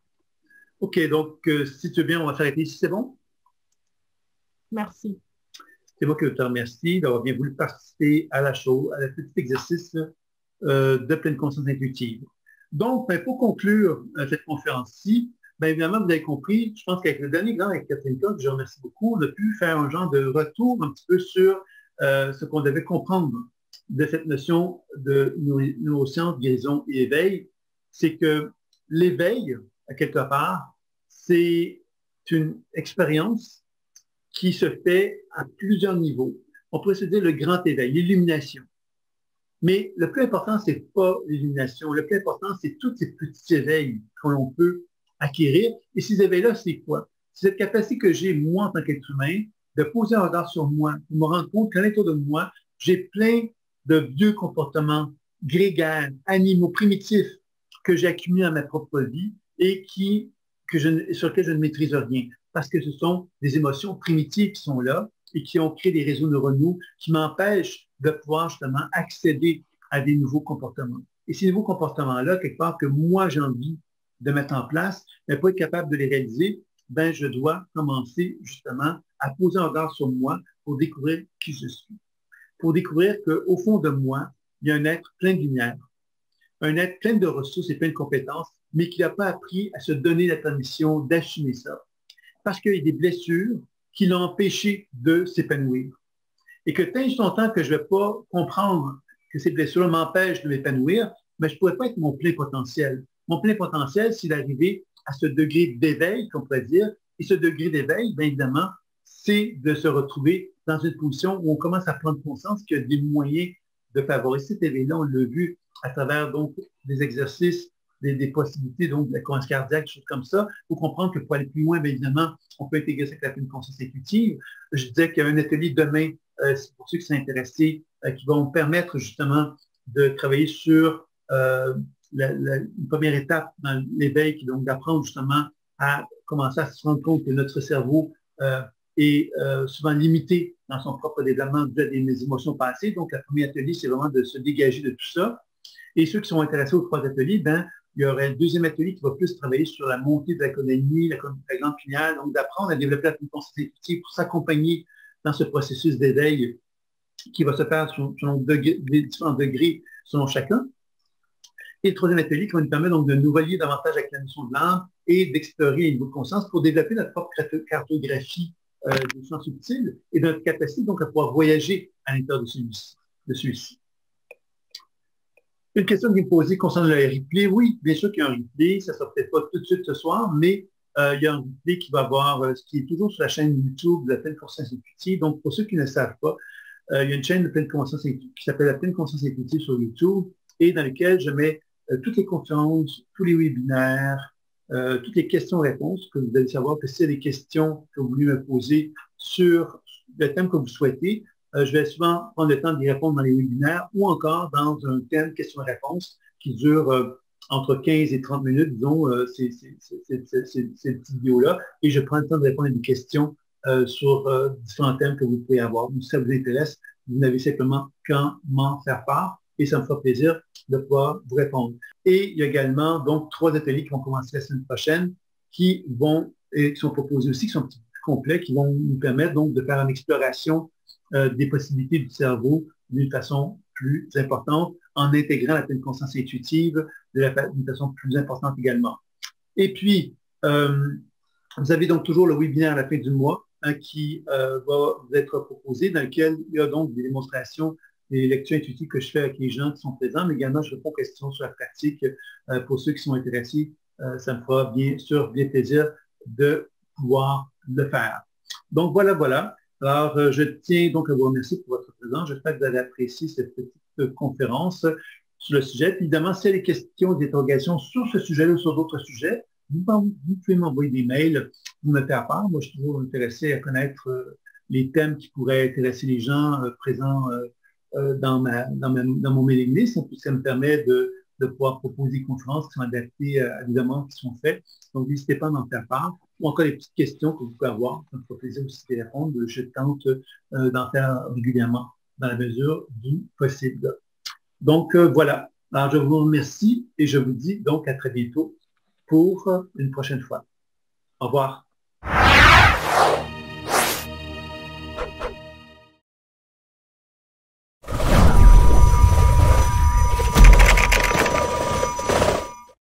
OK, donc si tu veux bien, on va s'arrêter ici, c'est bon? Merci. C'est moi qui te remercie d'avoir bien voulu participer à la chose, à la petit exercice de pleine conscience intuitive. Donc, ben, pour conclure cette conférence-ci, bien évidemment, vous avez compris, je pense qu'avec le dernier exemple avec Catherine Coq, je remercie beaucoup, on a pu faire un genre de retour un petit peu sur ce qu'on devait comprendre de cette notion de neurosciences, guérison et éveil. C'est que l'éveil, à quelque part, c'est une expérience qui se fait à plusieurs niveaux. On pourrait se dire le grand éveil, l'illumination. Mais le plus important, ce n'est pas l'illumination. Le plus important, c'est tous ces petits éveils que l'on peut acquérir. Et ces éveils-là, c'est quoi? C'est cette capacité que j'ai, moi, en tant qu'être humain, de poser un regard sur moi, de me rendre compte qu'à l'intérieur de moi, j'ai plein de vieux comportements grégaires, animaux, primitifs que j'ai accumulés dans ma propre vie et sur lesquels je ne maîtrise rien. Parce que ce sont des émotions primitives qui sont là et qui ont créé des réseaux neuronaux qui m'empêchent de pouvoir justement accéder à des nouveaux comportements. Et ces nouveaux comportements-là, quelque part que moi j'ai envie de mettre en place, mais pour être capable de les réaliser, ben, je dois commencer justement à poser un regard sur moi pour découvrir qui je suis. Pour découvrir qu'au fond de moi, il y a un être plein de lumière, un être plein de ressources et plein de compétences, mais qui n'a pas appris à se donner la permission d'assumer ça. Parce qu'il y a des blessures qui l'ont empêché de s'épanouir. Et que tant et longtemps que je ne vais pas comprendre que ces blessures m'empêchent de m'épanouir, mais je ne pourrais pas être mon plein potentiel. Mon plein potentiel, c'est d'arriver à ce degré d'éveil, qu'on pourrait dire. Et ce degré d'éveil, bien évidemment, c'est de se retrouver dans une position où on commence à prendre conscience qu'il y a des moyens de favoriser cet éveil-là. On l'a vu à travers donc des exercices, des possibilités, donc de la cohérence cardiaque, des choses comme ça. Il faut comprendre que pour aller plus loin, bien évidemment, on peut intégrer ça avec la pleine conscience intuitive. Je disais qu'il y a un atelier demain, c'est pour ceux qui sont intéressés, qui vont permettre justement de travailler sur une première étape dans l'éveil, qui est donc d'apprendre justement à commencer à se rendre compte que notre cerveau est souvent limité dans son propre développement dû à des émotions passées. Donc, le premier atelier, c'est vraiment de se dégager de tout ça. Et ceux qui sont intéressés aux 3 ateliers, ben, il y aurait un deuxième atelier qui va plus travailler sur la montée de la Kundalini, la glande pinéale, donc d'apprendre à développer la conscience intuitive pour s'accompagner dans ce processus d'éveil qui va se faire selon des différents degrés selon chacun. Et le 3e atelier qui va nous permettre donc de nous relier davantage avec la notion de l'âme et d'explorer les niveaux de conscience pour développer notre propre cartographie des champs subtils et de notre capacité donc à pouvoir voyager à l'intérieur de celui-ci. Une question qui me posée concernant le replay. Oui, bien sûr qu'il y a un replay. Ça ne sera peut-être pas tout de suite ce soir, mais il y a un replay qui va avoir, ce qui est toujours sur la chaîne YouTube de la pleine conscience intuitive. Donc, pour ceux qui ne le savent pas, il y a une chaîne de pleine conscience intuitive qui s'appelle la pleine conscience intuitive sur YouTube et dans laquelle je mets toutes les conférences, tous les webinaires, toutes les questions-réponses, que vous allez savoir que s'il y a des questions que vous voulez me poser sur le thème que vous souhaitez, je vais souvent prendre le temps d'y répondre dans les webinaires ou encore dans un thème questions-réponses qui dure entre 15 et 30 minutes, disons, ces petites vidéos-là, et je prends le temps de répondre à des questions sur différents thèmes que vous pouvez avoir. Donc, si ça vous intéresse, vous n'avez simplement qu'à m'en faire part et ça me fera plaisir de pouvoir vous répondre. Et il y a également donc 3 ateliers qui vont commencer la semaine prochaine qui sont proposés aussi, qui sont un petit peu plus complets, qui vont nous permettre donc de faire une exploration des possibilités du cerveau d'une façon plus importante en intégrant la pleine conscience intuitive d'une façon plus importante également. Et puis, vous avez donc toujours le webinaire à la fin du mois qui va vous être proposé, dans lequel il y a donc des démonstrations, des lectures intuitives que je fais avec les gens qui sont présents, mais également je réponds aux questions sur la pratique pour ceux qui sont intéressés. Ça me fera bien sûr bien plaisir de pouvoir le faire. Donc voilà. Alors, je tiens donc à vous remercier pour votre présence. J'espère que vous avez apprécié cette petite conférence sur le sujet. Puis, évidemment, s'il y a des questions, des interrogations sur ce sujet-là ou sur d'autres sujets, vous pouvez m'envoyer des mails, vous me faire part. Moi, je suis toujours intéressé à connaître les thèmes qui pourraient intéresser les gens présents dans mon mailing list. Ça me permet de pouvoir proposer des conférences qui sont adaptées à des demandes qui sont faites. Donc, n'hésitez pas à m'en faire part. Ou encore les petites questions que vous pouvez avoir. Ça me fera plaisir aussi de répondre. Je tente d'en faire régulièrement dans la mesure du possible. Donc, voilà. Alors, je vous remercie et je vous dis donc à très bientôt pour une prochaine fois. Au revoir.